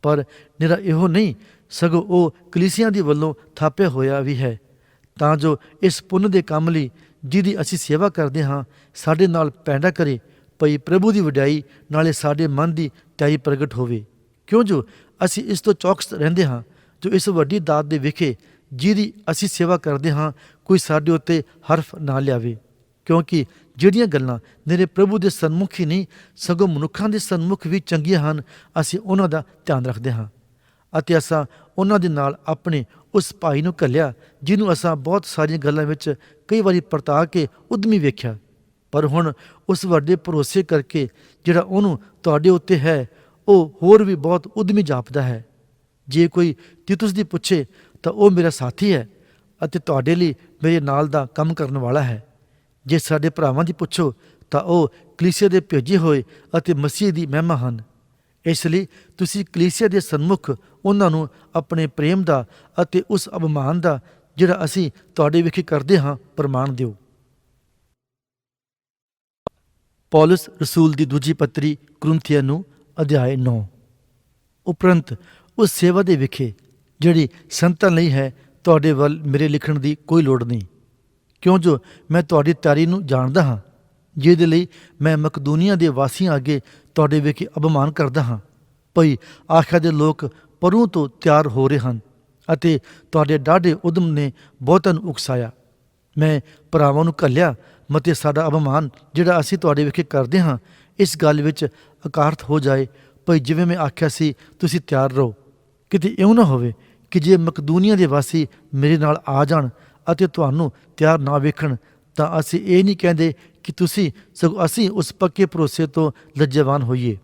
ਪਰ ਨਿਰਾ ਇਹੋ ਨਹੀਂ, ਸਗੋਂ ਉਹ ਕਲੀਸਿਆਂ ਦੀ ਵੱਲੋਂ ਥਾਪਿਆ ਹੋਇਆ ਵੀ ਹੈ, ਤਾਂ ਜੋ ਇਸ ਪੁੰਨ ਦੇ ਕੰਮ ਲਈ ਜਿਹਦੀ ਅਸੀਂ ਸੇਵਾ ਕਰਦੇ ਹਾਂ ਸਾਡੇ ਨਾਲ ਪੈਂਡਾ ਕਰੇ, ਭਈ ਪ੍ਰਭੂ ਦੀ ਵਡਿਆਈ ਨਾਲੇ ਸਾਡੇ ਮਨ ਦੀ ਤਿਆਰੀ ਪ੍ਰਗਟ ਹੋਵੇ। ਕਿਉਂ ਜੋ ਅਸੀਂ ਇਸ ਤੋਂ ਚੌਕਸ ਰਹਿੰਦੇ ਹਾਂ ਜੋ ਇਸ ਵੱਡੀ ਦਾਤ ਦੇ ਵਿਖੇ ਜਿਹਦੀ ਅਸੀਂ ਸੇਵਾ ਕਰਦੇ ਹਾਂ, ਕੋਈ ਸਾਡੇ ਉੱਤੇ ਹਰਫ ਨਾ ਲਿਆਵੇ, ਕਿਉਂਕਿ ਜਿਹੜੀਆਂ ਗੱਲਾਂ ਮੇਰੇ ਪ੍ਰਭੂ ਦੇ ਸਨਮੁਖ ਹੀ ਨਹੀਂ ਸਗੋਂ ਮਨੁੱਖਾਂ ਦੇ ਸਨਮੁਖ ਵੀ ਚੰਗੀਆਂ ਹਨ, ਅਸੀਂ ਉਹਨਾਂ ਦਾ ਧਿਆਨ ਰੱਖਦੇ ਹਾਂ। ਅਤੇ ਅਸਾਂ ਉਹਨਾਂ ਦੇ ਨਾਲ ਆਪਣੇ ਉਸ ਭਾਈ ਨੂੰ ਘੱਲਿਆ ਜਿਹਨੂੰ ਅਸਾਂ ਬਹੁਤ ਸਾਰੀਆਂ ਗੱਲਾਂ ਵਿੱਚ ਕਈ ਵਾਰੀ ਪਰਤਾ ਕੇ ਉਦਮੀ ਵੇਖਿਆ, ਪਰ ਹੁਣ ਉਸ ਵੱਡੇ ਭਰੋਸੇ ਕਰਕੇ ਜਿਹੜਾ ਉਹਨੂੰ ਤੁਹਾਡੇ ਉੱਤੇ ਹੈ, ਉਹ ਹੋਰ ਵੀ ਬਹੁਤ ਉਦਮੀ ਜਾਪਦਾ ਹੈ। ਜੇ ਕੋਈ ਤਿਤੁਸ ਦੀ ਪੁੱਛੇ ਤਾਂ ਉਹ ਮੇਰਾ ਸਾਥੀ ਹੈ ਅਤੇ ਤੁਹਾਡੇ ਲਈ ਮੇਰੇ ਨਾਲ ਦਾ ਕੰਮ ਕਰਨ ਵਾਲਾ ਹੈ। ਜੇ ਸਾਡੇ ਭਰਾਵਾਂ ਦੀ ਪੁੱਛੋ ਤਾਂ ਉਹ ਕਲੀਸਿਆ ਦੇ ਭੇਜੇ ਹੋਏ ਅਤੇ ਮਸੀਹ ਦੀ ਮਹਿਮਾ ਹਨ। ਇਸ ਲਈ ਤੁਸੀਂ ਕਲੀਸਿਆ ਦੇ ਸਨਮੁਖ ਉਹਨਾਂ ਨੂੰ ਆਪਣੇ ਪ੍ਰੇਮ ਦਾ ਅਤੇ ਉਸ ਅਭਿਮਾਨ ਦਾ ਜਿਹੜਾ ਅਸੀਂ ਤੁਹਾਡੇ ਵਿਖੇ ਕਰਦੇ ਹਾਂ ਪ੍ਰਮਾਣ ਦਿਓ। ਪੌਲਸ ਰਸੂਲ ਦੀ ਦੂਜੀ ਪੱਤਰੀ ਕੁਰਿੰਥੀਆਂ ਨੂੰ ਅਧਿਆਇ 9। ਉਪਰੰਤ ਉਸ ਸੇਵਾ ਦੇ ਵਿਖੇ ਜਿਹੜੀ ਸੰਤਾਂ ਲਈ ਹੈ ਤੁਹਾਡੇ ਵੱਲ ਮੇਰੇ ਲਿਖਣ ਦੀ ਕੋਈ ਲੋੜ ਨਹੀਂ, ਕਿਉਂ ਜੋ ਮੈਂ ਤੁਹਾਡੀ ਤਿਆਰੀ ਨੂੰ ਜਾਣਦਾ ਹਾਂ, ਜਿਹਦੇ ਲਈ ਮੈਂ ਮਕਦੂਨੀਆ ਦੇ ਵਾਸੀਆਂ ਅੱਗੇ ਤੁਹਾਡੇ ਵਿਖੇ ਅਭਿਮਾਨ ਕਰਦਾ ਹਾਂ। ਭਈ ਆਖਿਆ ਦੇ ਲੋਕ ਪਰੋਂ ਤੋਂ ਤਿਆਰ ਹੋ ਰਹੇ ਹਨ ਅਤੇ ਤੁਹਾਡੇ ਡਾਢੇ ਉਦਮ ਨੇ ਬਹੁਤਾਂ ਨੂੰ ਉਕਸਾਇਆ। ਮੈਂ ਭਰਾਵਾਂ ਨੂੰ ਘੱਲਿਆ ਮਤੇ ਸਾਡਾ ਅਭਿਮਾਨ ਜਿਹੜਾ ਅਸੀਂ ਤੁਹਾਡੇ ਵਿਖੇ ਕਰਦੇ ਹਾਂ ਇਸ ਗੱਲ ਵਿੱਚ ਅਕਾਰਥ ਹੋ ਜਾਏ। ਭਈ ਜਿਵੇਂ ਮੈਂ ਆਖਿਆ ਸੀ ਤੁਸੀਂ ਤਿਆਰ ਰਹੋ। ਕਿਤੇ ਇਉਂ ਨਾ ਹੋਵੇ ਕਿ ਜੇ ਮਕਦੂਨੀਆ ਦੇ ਵਾਸੀ ਮੇਰੇ ਨਾਲ ਆ ਜਾਣ ਅਤੇ ਤੁਹਾਨੂੰ ਤਿਆਰ ਨਾ ਵੇਖਣ ਤਾਂ ਅਸੀਂ ਇਹ ਨਹੀਂ ਕਹਿੰਦੇ ਕਿ ਤੁਸੀਂ, ਸਗੋਂ ਅਸੀਂ ਉਸ ਪੱਕੇ ਭਰੋਸੇ ਤੋਂ ਲੱਜੇਵਾਨ ਹੋਈਏ।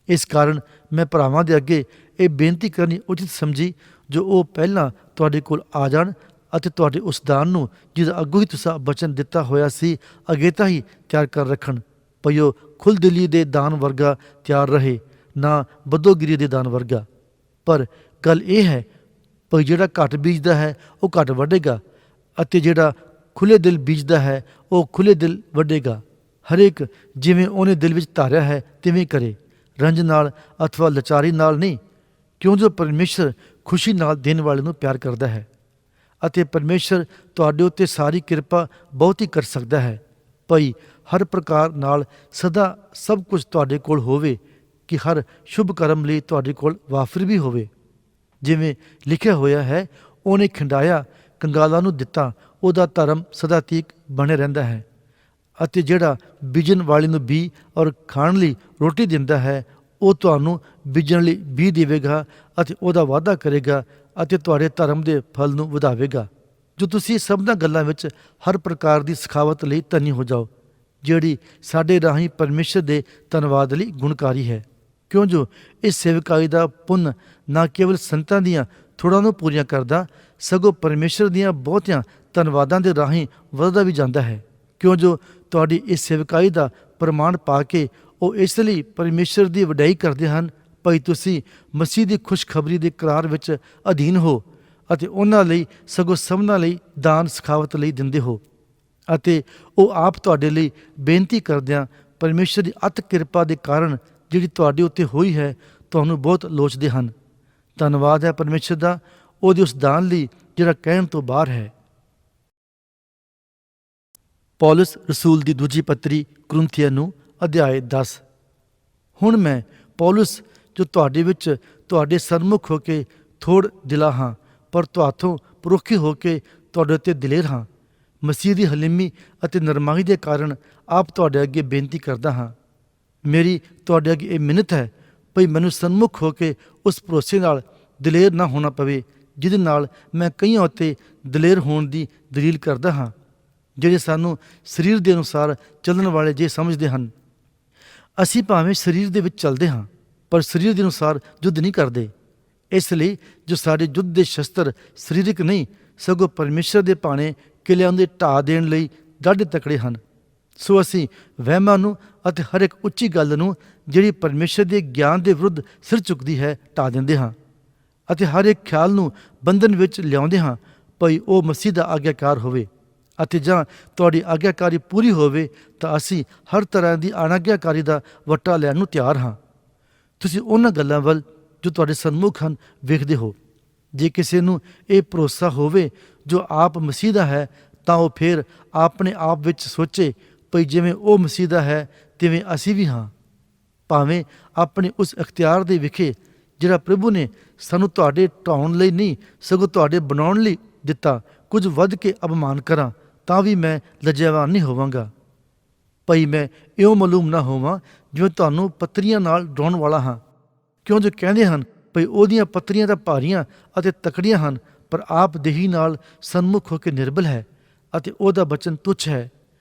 ਇਸ ਕਾਰਨ ਮੈਂ ਭਰਾਵਾਂ ਦੇ ਅੱਗੇ ਇਹ ਬੇਨਤੀ ਕਰਨੀ ਉਚਿਤ ਸਮਝੀ ਜੋ ਉਹ ਪਹਿਲਾਂ ਤੁਹਾਡੇ ਕੋਲ ਆ ਜਾਣ ਅਤੇ ਤੁਹਾਡੇ ਉਸ ਦਾਨ ਨੂੰ ਜਿਹਦਾ ਅੱਗੋਂ ਹੀ ਤੁਸੀਂ ਬਚਨ ਦਿੱਤਾ ਹੋਇਆ ਸੀ ਅਗੇਤਾ ਹੀ ਤਿਆਰ ਕਰ ਰੱਖਣ। ਭਈ ਉਹ ਖੁੱਲ੍ਹਦਿਲੀ ਦੇ ਦਾਨ ਵਰਗਾ ਤਿਆਰ ਰਹੇ, ਨਾ ਬਦੋਗਿਰੀ ਦੇ ਦਾਨ ਵਰਗਾ। ਪਰ ਗੱਲ ਇਹ ਹੈ ਭਈ ਜਿਹੜਾ ਘੱਟ ਬੀਜਦਾ ਹੈ ਉਹ ਘੱਟ ਵੱਢੇਗਾ ਅਤੇ ਜਿਹੜਾ ਖੁੱਲ੍ਹੇ ਦਿਲ ਬੀਜਦਾ ਹੈ ਉਹ ਖੁੱਲ੍ਹੇ ਦਿਲ ਵੱਢੇਗਾ। ਹਰੇਕ ਜਿਵੇਂ ਉਹਨੇ ਦਿਲ ਵਿੱਚ ਧਾਰਿਆ ਹੈ ਤਿਵੇਂ ਕਰੇ, ਰੰਜ ਨਾਲ ਅਥਵਾ ਲਾਚਾਰੀ ਨਾਲ ਨਹੀਂ, ਕਿਉਂ ਜੋ ਪਰਮੇਸ਼ਰ ਖੁਸ਼ੀ ਨਾਲ ਦੇਣ ਵਾਲੇ ਨੂੰ ਪਿਆਰ ਕਰਦਾ ਹੈ ਅਤੇ ਪਰਮੇਸ਼ਰ ਤੁਹਾਡੇ ਉੱਤੇ ਸਾਰੀ ਕਿਰਪਾ ਬਹੁਤ ਹੀ ਕਰ ਸਕਦਾ ਹੈ। ਭਈ ਹਰ ਪ੍ਰਕਾਰ ਨਾਲ ਸਦਾ ਸਭ ਕੁਝ ਤੁਹਾਡੇ ਕੋਲ ਹੋਵੇ ਕਿ ਹਰ ਸ਼ੁਭ ਕਰਮ ਲਈ ਤੁਹਾਡੇ ਕੋਲ ਵਾਫਰ ਵੀ ਹੋਵੇ। ਜਿਵੇਂ ਲਿਖਿਆ ਹੋਇਆ ਹੈ, ਉਹਨੇ ਖਿੰਡਾਇਆ ਕੰਗਾਲਾਂ ਨੂੰ ਦਿੱਤਾ, ਉਹਦਾ ਧਰਮ ਸਦਾ ਤੀਕ ਬਣੇ ਰਹਿੰਦਾ ਹੈ। ਅਤੇ ਜਿਹੜਾ ਬੀਜਣ ਵਾਲੇ ਨੂੰ ਬੀ ਔਰ ਖਾਣ ਲਈ ਰੋਟੀ ਦਿੰਦਾ ਹੈ, ਉਹ ਤੁਹਾਨੂੰ ਬੀਜਣ ਲਈ ਬੀ ਦੇਵੇਗਾ ਅਤੇ ਉਹਦਾ ਵਾਅਦਾ ਕਰੇਗਾ ਅਤੇ ਤੁਹਾਡੇ ਧਰਮ ਦੇ ਫਲ ਨੂੰ ਵਧਾਵੇਗਾ। ਜੋ ਤੁਸੀਂ ਸਭਨਾਂ ਗੱਲਾਂ ਵਿੱਚ ਹਰ ਪ੍ਰਕਾਰ ਦੀ ਸਖਾਵਤ ਲਈ ਧਨੀ ਹੋ ਜਾਓ, ਜਿਹੜੀ ਸਾਡੇ ਰਾਹੀਂ ਪਰਮੇਸ਼ਰ ਦੇ ਧੰਨਵਾਦ ਲਈ ਗੁਣਕਾਰੀ ਹੈ। ਕਿਉਂ ਜੋ ਇਸ ਸੇਵਕਾਈ ਦਾ ਪੁੰਨ ਨਾ ਕੇਵਲ ਸੰਤਾਂ ਦੀਆਂ ਥੋੜ੍ਹਾਂ ਨੂੰ ਪੂਰੀਆਂ ਕਰਦਾ, ਸਗੋਂ ਪਰਮੇਸ਼ਰ ਦੀਆਂ ਬਹੁਤਿਆਂ ਧੰਨਵਾਦਾਂ ਦੇ ਰਾਹੀਂ ਵੱਧਦਾ ਵੀ ਜਾਂਦਾ ਹੈ। ਕਿਉਂ ਜੋ ਤੁਹਾਡੀ ਇਸ ਸੇਵਕਾਈ ਦਾ ਪ੍ਰਮਾਣ ਪਾ ਕੇ ਉਹ ਇਸ ਲਈ ਪਰਮੇਸ਼ਰ ਦੀ ਵਡਿਆਈ ਕਰਦੇ ਹਨ, ਭਈ ਤੁਸੀਂ ਮਸੀਹ ਦੀ ਖੁਸ਼ਖਬਰੀ ਦੇ ਕਰਾਰ ਵਿੱਚ ਅਧੀਨ ਹੋ ਅਤੇ ਉਹਨਾਂ ਲਈ ਸਗੋਂ ਸਭਨਾਂ ਲਈ ਦਾਨ ਸਖਾਵਤ ਲਈ ਦਿੰਦੇ ਹੋ। ਅਤੇ ਉਹ ਆਪ ਤੁਹਾਡੇ ਲਈ ਬੇਨਤੀ ਕਰਦਿਆਂ ਪਰਮੇਸ਼ਰ ਦੀ ਅਤ ਕਿਰਪਾ ਦੇ ਕਾਰਨ ਜਿਹੜੀ ਤੁਹਾਡੇ ਉੱਤੇ ਹੋਈ ਹੈ ਤੁਹਾਨੂੰ ਬਹੁਤ ਲੋਚਦੇ ਹਨ। ਧੰਨਵਾਦ ਹੈ ਪਰਮੇਸ਼ਰ ਦਾ ਉਹਦੇ ਉਸ ਦਾਨ ਲਈ ਜਿਹੜਾ ਕਹਿਣ ਤੋਂ ਬਾਹਰ ਹੈ। ਪੌਲਸ ਰਸੂਲ ਦੀ ਦੂਜੀ ਪੱਤਰੀ ਕੁਰਿੰਥੀਆਂ ਨੂੰ ਅਧਿਆਇ 10। ਹੁਣ ਮੈਂ ਪੌਲਸ ਜੋ ਤੁਹਾਡੇ ਵਿੱਚ ਤੁਹਾਡੇ ਸਨਮੁਖ ਹੋ ਕੇ ਥੋੜ ਦਿਲਾ ਹਾਂ, ਪਰ ਤੁਹਾਥੋਂ ਪਰੋਖੀ ਹੋ ਕੇ ਤੁਹਾਡੇ ਉੱਤੇ ਦਿਲੇਰ ਹਾਂ। ਮਸੀਹ ਦੀ ਹਲੀਮੀ ਅਤੇ ਨਰਮਾਈ ਦੇ ਕਾਰਨ ਆਪ ਤੁਹਾਡੇ ਅੱਗੇ ਬੇਨਤੀ ਕਰਦਾ ਹਾਂ। ਮੇਰੀ ਤੁਹਾਡੇ ਅੱਗੇ ਇਹ ਮਿੰਨਤ ਹੈ ਭਈ ਮੈਨੂੰ ਸਨਮੁਖ ਹੋ ਕੇ ਉਸ ਭਰੋਸੇ ਨਾਲ ਦਲੇਰ ਨਾ ਹੋਣਾ ਪਵੇ ਜਿਹਦੇ ਨਾਲ ਮੈਂ ਕਈਆਂ ਉੱਤੇ ਦਲੇਰ ਹੋਣ ਦੀ ਦਲੀਲ ਕਰਦਾ ਹਾਂ, ਜਿਹੜੇ ਸਾਨੂੰ ਸਰੀਰ ਦੇ ਅਨੁਸਾਰ ਚੱਲਣ ਵਾਲੇ ਜੇ ਸਮਝਦੇ ਹਨ। ਅਸੀਂ ਭਾਵੇਂ ਸਰੀਰ ਦੇ ਵਿੱਚ ਚੱਲਦੇ ਹਾਂ ਪਰ ਸਰੀਰ ਦੇ ਅਨੁਸਾਰ ਯੁੱਧ ਨਹੀਂ ਕਰਦੇ। ਇਸ ਲਈ ਜੋ ਸਾਡੇ ਯੁੱਧ ਦੇ ਸ਼ਸਤਰ ਸਰੀਰਕ ਨਹੀਂ ਸਗੋਂ ਪਰਮੇਸ਼ਰ ਦੇ ਭਾਣੇ ਕਿਲਿਆਂ ਦੇ ਢਾਹ ਦੇਣ ਲਈ ਡਾਢੇ ਤਕੜੇ ਹਨ। ਸੋ ਅਸੀਂ ਵਹਿਮਾਂ ਨੂੰ ਅਤੇ ਹਰ ਇੱਕ ਉੱਚੀ ਗੱਲ ਨੂੰ ਜਿਹੜੀ ਪਰਮੇਸ਼ਰ ਦੇ ਗਿਆਨ ਦੇ ਵਿਰੁੱਧ ਸਿਰ ਚੁੱਕਦੀ ਹੈ ਢਾਹ ਦਿੰਦੇ ਹਾਂ ਅਤੇ ਹਰ ਇੱਕ ਖਿਆਲ ਨੂੰ ਬੰਧਨ ਵਿੱਚ ਲਿਆਉਂਦੇ ਹਾਂ ਭਈ ਉਹ ਮਸੀਹ ਦਾ ਆਗਿਆਕਾਰ ਹੋਵੇ। ਅਤੇ ਜਾਂ ਤੁਹਾਡੀ ਆਗਿਆਕਾਰੀ ਪੂਰੀ ਹੋਵੇ ਤਾਂ ਅਸੀਂ ਹਰ ਤਰ੍ਹਾਂ ਦੀ ਅਣਆਗਿਆਕਾਰੀ ਦਾ ਵੱਟਾ ਲੈਣ ਨੂੰ ਤਿਆਰ ਹਾਂ। ਤੁਸੀਂ ਉਹਨਾਂ ਗੱਲਾਂ ਵੱਲ ਜੋ ਤੁਹਾਡੇ ਸਨਮੁਖ ਹਨ ਵੇਖਦੇ ਹੋ। ਜੇ ਕਿਸੇ ਨੂੰ ਇਹ ਭਰੋਸਾ ਹੋਵੇ ਜੋ ਆਪ ਮਸੀਹ ਦਾ ਹੈ ਤਾਂ ਉਹ ਫਿਰ ਆਪਣੇ ਆਪ ਵਿੱਚ ਸੋਚੇ ਭਈ ਜਿਵੇਂ ਉਹ ਮਸੀਹ ਦਾ ਹੈ ਤਿਵੇਂ ਅਸੀਂ ਵੀ ਹਾਂ, ਭਾਵੇਂ ਆਪਣੇ ਉਸ ਅਖਤਿਆਰ ਦੇ ਵਿਖੇ ਜਿਹੜਾ ਪ੍ਰਭੂ ਨੇ ਸਾਨੂੰ ਤੁਹਾਡੇ ਢਾਉਣ ਲਈ ਨਹੀਂ ਸਗੋਂ ਤੁਹਾਡੇ ਬਣਾਉਣ ਲਈ ਦਿੱਤਾ ਕੁਝ ਵੱਧ ਕੇ ਅਪਮਾਨ ਕਰਾਂ ਤਾਂ ਵੀ ਮੈਂ ਲਜਿਆਵਾਨ ਨਹੀਂ ਹੋਵਾਂਗਾ। ਭਈ ਮੈਂ ਇਉਂ ਮਾਲੂਮ ਨਾ ਹੋਵਾਂ ਜਿਵੇਂ ਤੁਹਾਨੂੰ ਪੱਤਰੀਆਂ ਨਾਲ ਡਰਾਉਣ ਵਾਲਾ ਹਾਂ। ਕਿਉਂ ਜੋ ਕਹਿੰਦੇ ਹਨ ਭਈ ਉਹਦੀਆਂ ਪੱਤਰੀਆਂ ਤਾਂ ਭਾਰੀਆਂ ਅਤੇ ਤਕੜੀਆਂ ਹਨ, ਪਰ ਆਪ ਦੇਹੀ ਨਾਲ ਸਨਮੁਖ ਹੋ ਕੇ ਨਿਰਬਲ ਹੈ ਅਤੇ ਉਹਦਾ ਬਚਨ ਤੁੱਛ ਹੈ।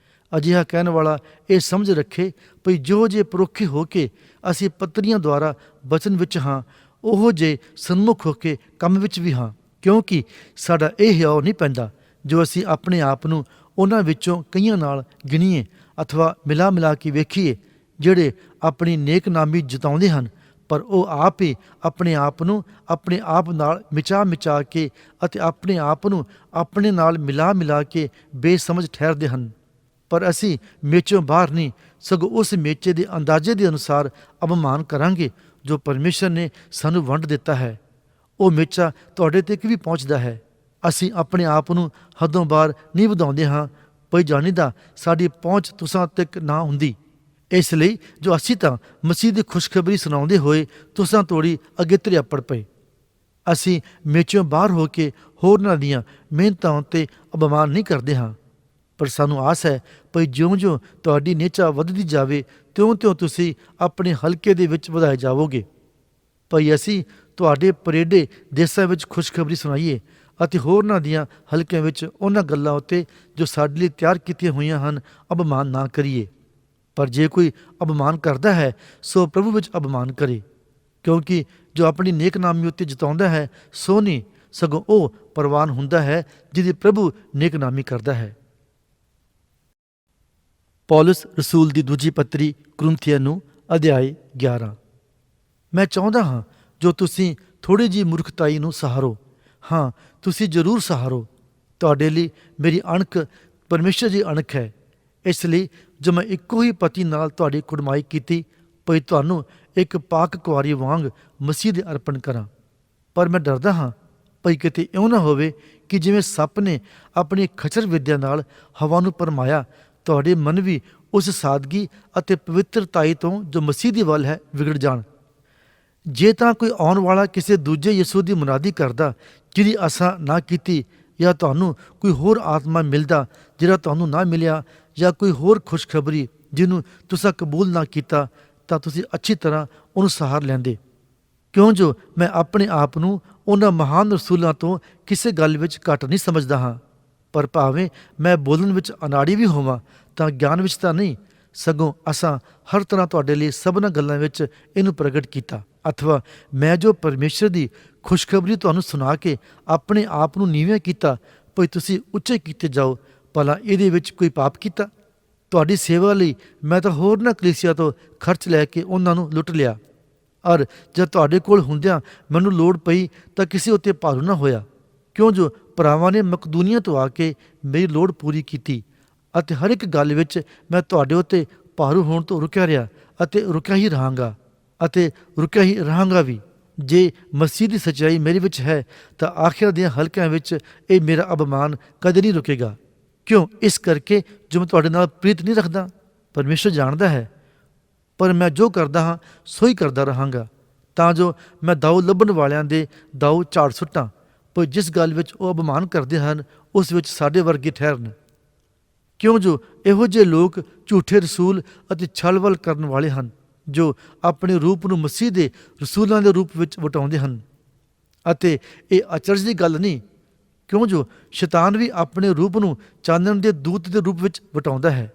ਅਜਿਹਾ ਕਹਿਣ ਵਾਲਾ ਇਹ ਸਮਝ ਰੱਖੇ ਭਈ ਜੋ ਜੇ ਪਰੋਖੇ ਹੋ ਕੇ ਅਸੀਂ ਪੱਤਰੀਆਂ ਦੁਆਰਾ ਬਚਨ ਵਿੱਚ ਹਾਂ, ਉਹੋ ਜੇ ਸਨਮੁਖ ਹੋ ਕੇ ਕੰਮ ਵਿੱਚ ਵੀ ਹਾਂ। ਕਿਉਂਕਿ ਸਾਡਾ ਇਹ ਹਿਆਉ ਨਹੀਂ ਪੈਂਦਾ ਜੋ ਅਸੀਂ ਆਪਣੇ ਆਪ ਨੂੰ ਉਹਨਾਂ ਵਿੱਚੋਂ ਕਈਆਂ ਨਾਲ ਗਿਣੀਏ ਅਥਵਾ ਮਿਲਾ ਕੇ ਵੇਖੀਏ ਜਿਹੜੇ ਆਪਣੀ ਨੇਕਨਾਮੀ ਜਤਾਉਂਦੇ ਹਨ, ਪਰ ਉਹ ਆਪ ਹੀ ਆਪਣੇ ਆਪ ਨੂੰ ਆਪਣੇ ਆਪ ਨਾਲ ਮਿਚਾ ਕੇ ਅਤੇ ਆਪਣੇ ਆਪ ਨੂੰ ਆਪਣੇ ਨਾਲ ਮਿਲਾ ਕੇ ਬੇਸਮਝ ਠਹਿਰਦੇ ਹਨ। ਪਰ ਅਸੀਂ ਮੇਚੋਂ ਬਾਹਰ ਨਹੀਂ, ਸਗੋਂ ਉਸ ਮੇਚੇ ਦੇ ਅੰਦਾਜ਼ੇ ਦੇ ਅਨੁਸਾਰ ਅਪਮਾਨ ਕਰਾਂਗੇ ਜੋ ਪਰਮੇਸ਼ਰ ਨੇ ਸਾਨੂੰ ਵੰਡ ਦਿੱਤਾ ਹੈ। ਉਹ ਮੇਚਾ ਤੁਹਾਡੇ ਤੱਕ ਵੀ ਪਹੁੰਚਦਾ ਹੈ। ਅਸੀਂ ਆਪਣੇ ਆਪ ਨੂੰ ਹੱਦੋਂ ਬਾਹਰ ਨਹੀਂ ਵਧਾਉਂਦੇ ਹਾਂ, ਕੋਈ ਜਾਣੀਦਾ ਸਾਡੀ ਪਹੁੰਚ ਤੁਸਾਂ ਤੱਕ ਨਾ ਹੁੰਦੀ। ਇਸ ਲਈ ਜੋ ਅਸੀਂ ਤਾਂ ਮਸੀਹ ਦੀ ਖੁਸ਼ਖਬਰੀ ਸੁਣਾਉਂਦੇ ਹੋਏ ਤੁਸਾਂ ਤੋੜੀ ਅਗੇਤਰੇ ਅੱਪੜ ਪਏ। ਅਸੀਂ ਮੇਚੋਂ ਬਾਹਰ ਹੋ ਕੇ ਹੋਰਨਾਂ ਦੀਆਂ ਮਿਹਨਤਾਂ ਉੱਤੇ ਅਪਮਾਨ ਨਹੀਂ ਕਰਦੇ ਹਾਂ, ਪਰ ਸਾਨੂੰ ਆਸ ਹੈ ਭਈ ਜਿਉਂ ਤੁਹਾਡੀ ਨਿਹਚਾ ਵੱਧਦੀ ਜਾਵੇ ਤਿਉਂ ਤੁਸੀਂ ਆਪਣੇ ਹਲਕੇ ਦੇ ਵਿੱਚ ਵਧਾਏ ਜਾਵੋਗੇ। ਭਈ ਅਸੀਂ ਤੁਹਾਡੇ ਪਰੇਡੇ ਦੇਸਾਂ ਵਿੱਚ ਖੁਸ਼ਖਬਰੀ ਸੁਣਾਈਏ ਅਤੇ ਹੋਰਨਾਂ ਦੀਆਂ ਹਲਕਿਆਂ ਵਿੱਚ ਉਹਨਾਂ ਗੱਲਾਂ ਉੱਤੇ ਜੋ ਸਾਡੇ ਲਈ ਤਿਆਰ ਕੀਤੀਆਂ ਹੋਈਆਂ ਹਨ ਅਪਮਾਨ ਨਾ ਕਰੀਏ। ਪਰ ਜੇ ਕੋਈ ਅਪਮਾਨ ਕਰਦਾ ਹੈ ਸੋ ਪ੍ਰਭੂ ਵਿੱਚ ਅਪਮਾਨ ਕਰੇ, ਕਿਉਂਕਿ ਜੋ ਆਪਣੀ ਨੇਕਨਾਮੀ ਉੱਤੇ ਜਤਾਉਂਦਾ ਹੈ ਸੋ ਨਹੀਂ, ਸਗੋਂ ਉਹ ਪ੍ਰਵਾਨ ਹੁੰਦਾ ਹੈ ਜਿਹਦੀ ਪ੍ਰਭੂ ਨੇਕਨਾਮੀ ਕਰਦਾ ਹੈ। ਪੌਲਸ ਰਸੂਲ ਦੀ ਦੂਜੀ ਪੱਤਰੀ ਕੁਰਿੰਥੀਆਂ ਨੂੰ ਅਧਿਆਇ 11। ਮੈਂ ਚਾਹੁੰਦਾ ਹਾਂ ਜੋ ਤੁਸੀਂ ਥੋੜ੍ਹੀ ਜਿਹੀ ਮੂਰਖਤਾਈ ਨੂੰ ਸਹਾਰੋ। ਹਾਂ, ਤੁਸੀਂ ਜ਼ਰੂਰ ਸਹਾਰੋ। ਤੁਹਾਡੇ ਲਈ ਮੇਰੀ ਅਣਖ ਪਰਮੇਸ਼ਰ ਦੀ ਅਣਖ ਹੈ। ਇਸ ਲਈ ਜੋ ਮੈਂ ਇੱਕੋ ਹੀ ਪਤੀ ਨਾਲ ਤੁਹਾਡੀ ਕੁੜਮਾਈ ਕੀਤੀ, ਭਈ ਤੁਹਾਨੂੰ ਇੱਕ ਪਾਕ ਕੁਆਰੀ ਵਾਂਗ ਮਸੀਹ ਦੇ ਅਰਪਣ ਕਰਾਂ। ਪਰ ਮੈਂ ਡਰਦਾ ਹਾਂ ਭਈ ਕਿਤੇ ਇਉਂ ਨਾ ਹੋਵੇ ਕਿ ਜਿਵੇਂ ਸੱਪ ਨੇ ਆਪਣੀ ਖਚਰ ਵਿਦਿਆ ਨਾਲ ਹਵਾ ਨੂੰ ਭਰਮਾਇਆ, ਤੁਹਾਡੇ ਮਨ ਵੀ ਉਸ ਸਾਦਗੀ ਅਤੇ ਪਵਿੱਤਰਤਾਈ ਤੋਂ ਜੋ ਮਸੀਹ ਦੀ ਵੱਲ ਹੈ ਵਿਗੜ ਜਾਣ। ਜੇ ਤਾਂ ਕੋਈ ਆਉਣ ਵਾਲਾ ਕਿਸੇ ਦੂਜੇ ਯਿਸੂ ਦੀ ਮੁਨਾਦੀ ਕਰਦਾ ਜਿਹਦੀ ਆਸਾਂ ਨਾ ਕੀਤੀ, ਜਾਂ ਤੁਹਾਨੂੰ ਕੋਈ ਹੋਰ ਆਤਮਾ ਮਿਲਦਾ ਜਿਹੜਾ ਤੁਹਾਨੂੰ ਨਾ ਮਿਲਿਆ, ਜਾਂ ਕੋਈ ਹੋਰ ਖੁਸ਼ਖਬਰੀ ਜਿਹਨੂੰ ਤੁਸੀਂ ਕਬੂਲ ਨਾ ਕੀਤਾ, ਤਾਂ ਤੁਸੀਂ ਅੱਛੀ ਤਰ੍ਹਾਂ ਉਹਨੂੰ ਸਹਾਰ ਲੈਂਦੇ। ਕਿਉਂ ਜੋ ਮੈਂ ਆਪਣੇ ਆਪ ਨੂੰ ਉਹਨਾਂ ਮਹਾਨ ਰਸੂਲਾਂ ਤੋਂ ਕਿਸੇ ਗੱਲ ਵਿੱਚ ਘੱਟ ਨਹੀਂ ਸਮਝਦਾ ਹਾਂ, ਪਰ ਭਾਵੇਂ ਮੈਂ ਬੋਲਣ ਵਿੱਚ ਅਨਾੜੀ ਵੀ ਹੋਵਾਂ ਤਾਂ ਗਿਆਨ ਵਿੱਚ ਤਾਂ ਨਹੀਂ, ਸਗੋਂ ਅਸਾਂ ਹਰ ਤਰ੍ਹਾਂ ਤੁਹਾਡੇ ਲਈ ਸਭਨਾਂ ਗੱਲਾਂ ਵਿੱਚ ਇਹਨੂੰ ਪ੍ਰਗਟ ਕੀਤਾ। ਅਥਵਾ ਮੈਂ ਜੋ ਪਰਮੇਸ਼ਰ ਦੀ ਖੁਸ਼ਖਬਰੀ ਤੁਹਾਨੂੰ ਸੁਣਾ ਕੇ ਆਪਣੇ ਆਪ ਨੂੰ ਨੀਵੇਂ ਕੀਤਾ, ਭਈ ਤੁਸੀਂ ਉੱਚੇ ਕੀਤੇ ਜਾਓ, ਭਲਾ ਇਹਦੇ ਵਿੱਚ ਕੋਈ ਪਾਪ ਕੀਤਾ? ਤੁਹਾਡੀ ਸੇਵਾ ਲਈ ਮੈਂ ਤਾਂ ਹੋਰਨਾਂ ਕਲੀਸਿਆ ਤੋਂ ਖਰਚ ਲੈ ਕੇ ਉਹਨਾਂ ਨੂੰ ਲੁੱਟ ਲਿਆ, ਔਰ ਜਦ ਤੁਹਾਡੇ ਕੋਲ ਹੁੰਦਿਆਂ ਮੈਨੂੰ ਲੋੜ ਪਈ ਤਾਂ ਕਿਸੇ ਉੱਤੇ ਭਾਰੂ ਨਾ ਹੋਇਆ। ਕਿਉਂ ਜੋ ਭਰਾਵਾਂ ਨੇ ਮਕਦੂਨੀਆ ਤੋਂ ਆ ਕੇ ਮੇਰੀ ਲੋੜ ਪੂਰੀ ਕੀਤੀ, ਅਤੇ ਹਰ ਇੱਕ ਗੱਲ ਵਿੱਚ ਮੈਂ ਤੁਹਾਡੇ ਉੱਤੇ ਭਾਰੂ ਹੋਣ ਤੋਂ ਰੁਕਿਆ ਰਿਹਾ ਅਤੇ ਰੁਕਿਆ ਹੀ ਰਹਾਂਗਾ ਵੀ। ਜੇ ਮਸੀਹ ਦੀ ਸੱਚਾਈ ਮੇਰੇ ਵਿੱਚ ਹੈ ਤਾਂ ਆਖਿਰ ਦੀਆਂ ਹਲਕਿਆਂ ਵਿੱਚ ਇਹ ਮੇਰਾ ਅਪਮਾਨ ਕਦੇ ਨਹੀਂ ਰੁਕੇਗਾ। ਕਿਉਂ? ਇਸ ਕਰਕੇ ਜੋ ਮੈਂ ਤੁਹਾਡੇ ਨਾਲ ਪ੍ਰੀਤ ਨਹੀਂ ਰੱਖਦਾ, ਪਰਮੇਸ਼ਰ ਜਾਣਦਾ ਹੈ। ਪਰ ਮੈਂ ਜੋ ਕਰਦਾ ਹਾਂ ਸੋ ਹੀ ਕਰਦਾ ਰਹਾਂਗਾ, ਤਾਂ ਜੋ ਮੈਂ ਦਾਊ ਲੱਭਣ ਵਾਲਿਆਂ ਦੇ ਦਾਊ ਝਾੜ ਸੁੱਟਾਂ, ਪਰ ਜਿਸ ਗੱਲ ਵਿੱਚ ਉਹ ਅਪਮਾਨ ਕਰਦੇ ਹਨ ਉਸ ਵਿੱਚ ਸਾਡੇ ਵਰਗੇ ਠਹਿਰਨ। ਕਿਉਂ ਜੋ ਇਹੋ ਜਿਹੇ ਲੋਕ ਝੂਠੇ ਰਸੂਲ ਅਤੇ ਛਲਵਲ ਕਰਨ ਵਾਲੇ ਹਨ, ਜੋ ਆਪਣੇ ਰੂਪ ਨੂੰ ਮਸੀਹ ਦੇ ਰਸੂਲਾਂ ਦੇ ਰੂਪ ਵਿੱਚ ਵਟਾਉਂਦੇ ਹਨ। ਅਤੇ ਇਹ ਅਚਰਜ ਦੀ ਗੱਲ ਨਹੀਂ, ਕਿਉਂ ਜੋ ਸ਼ੈਤਾਨ ਵੀ ਆਪਣੇ ਰੂਪ ਨੂੰ ਚਾਨਣ ਦੇ ਦੂਤ ਦੇ ਰੂਪ ਵਿੱਚ ਵਟਾਉਂਦਾ ਹੈ।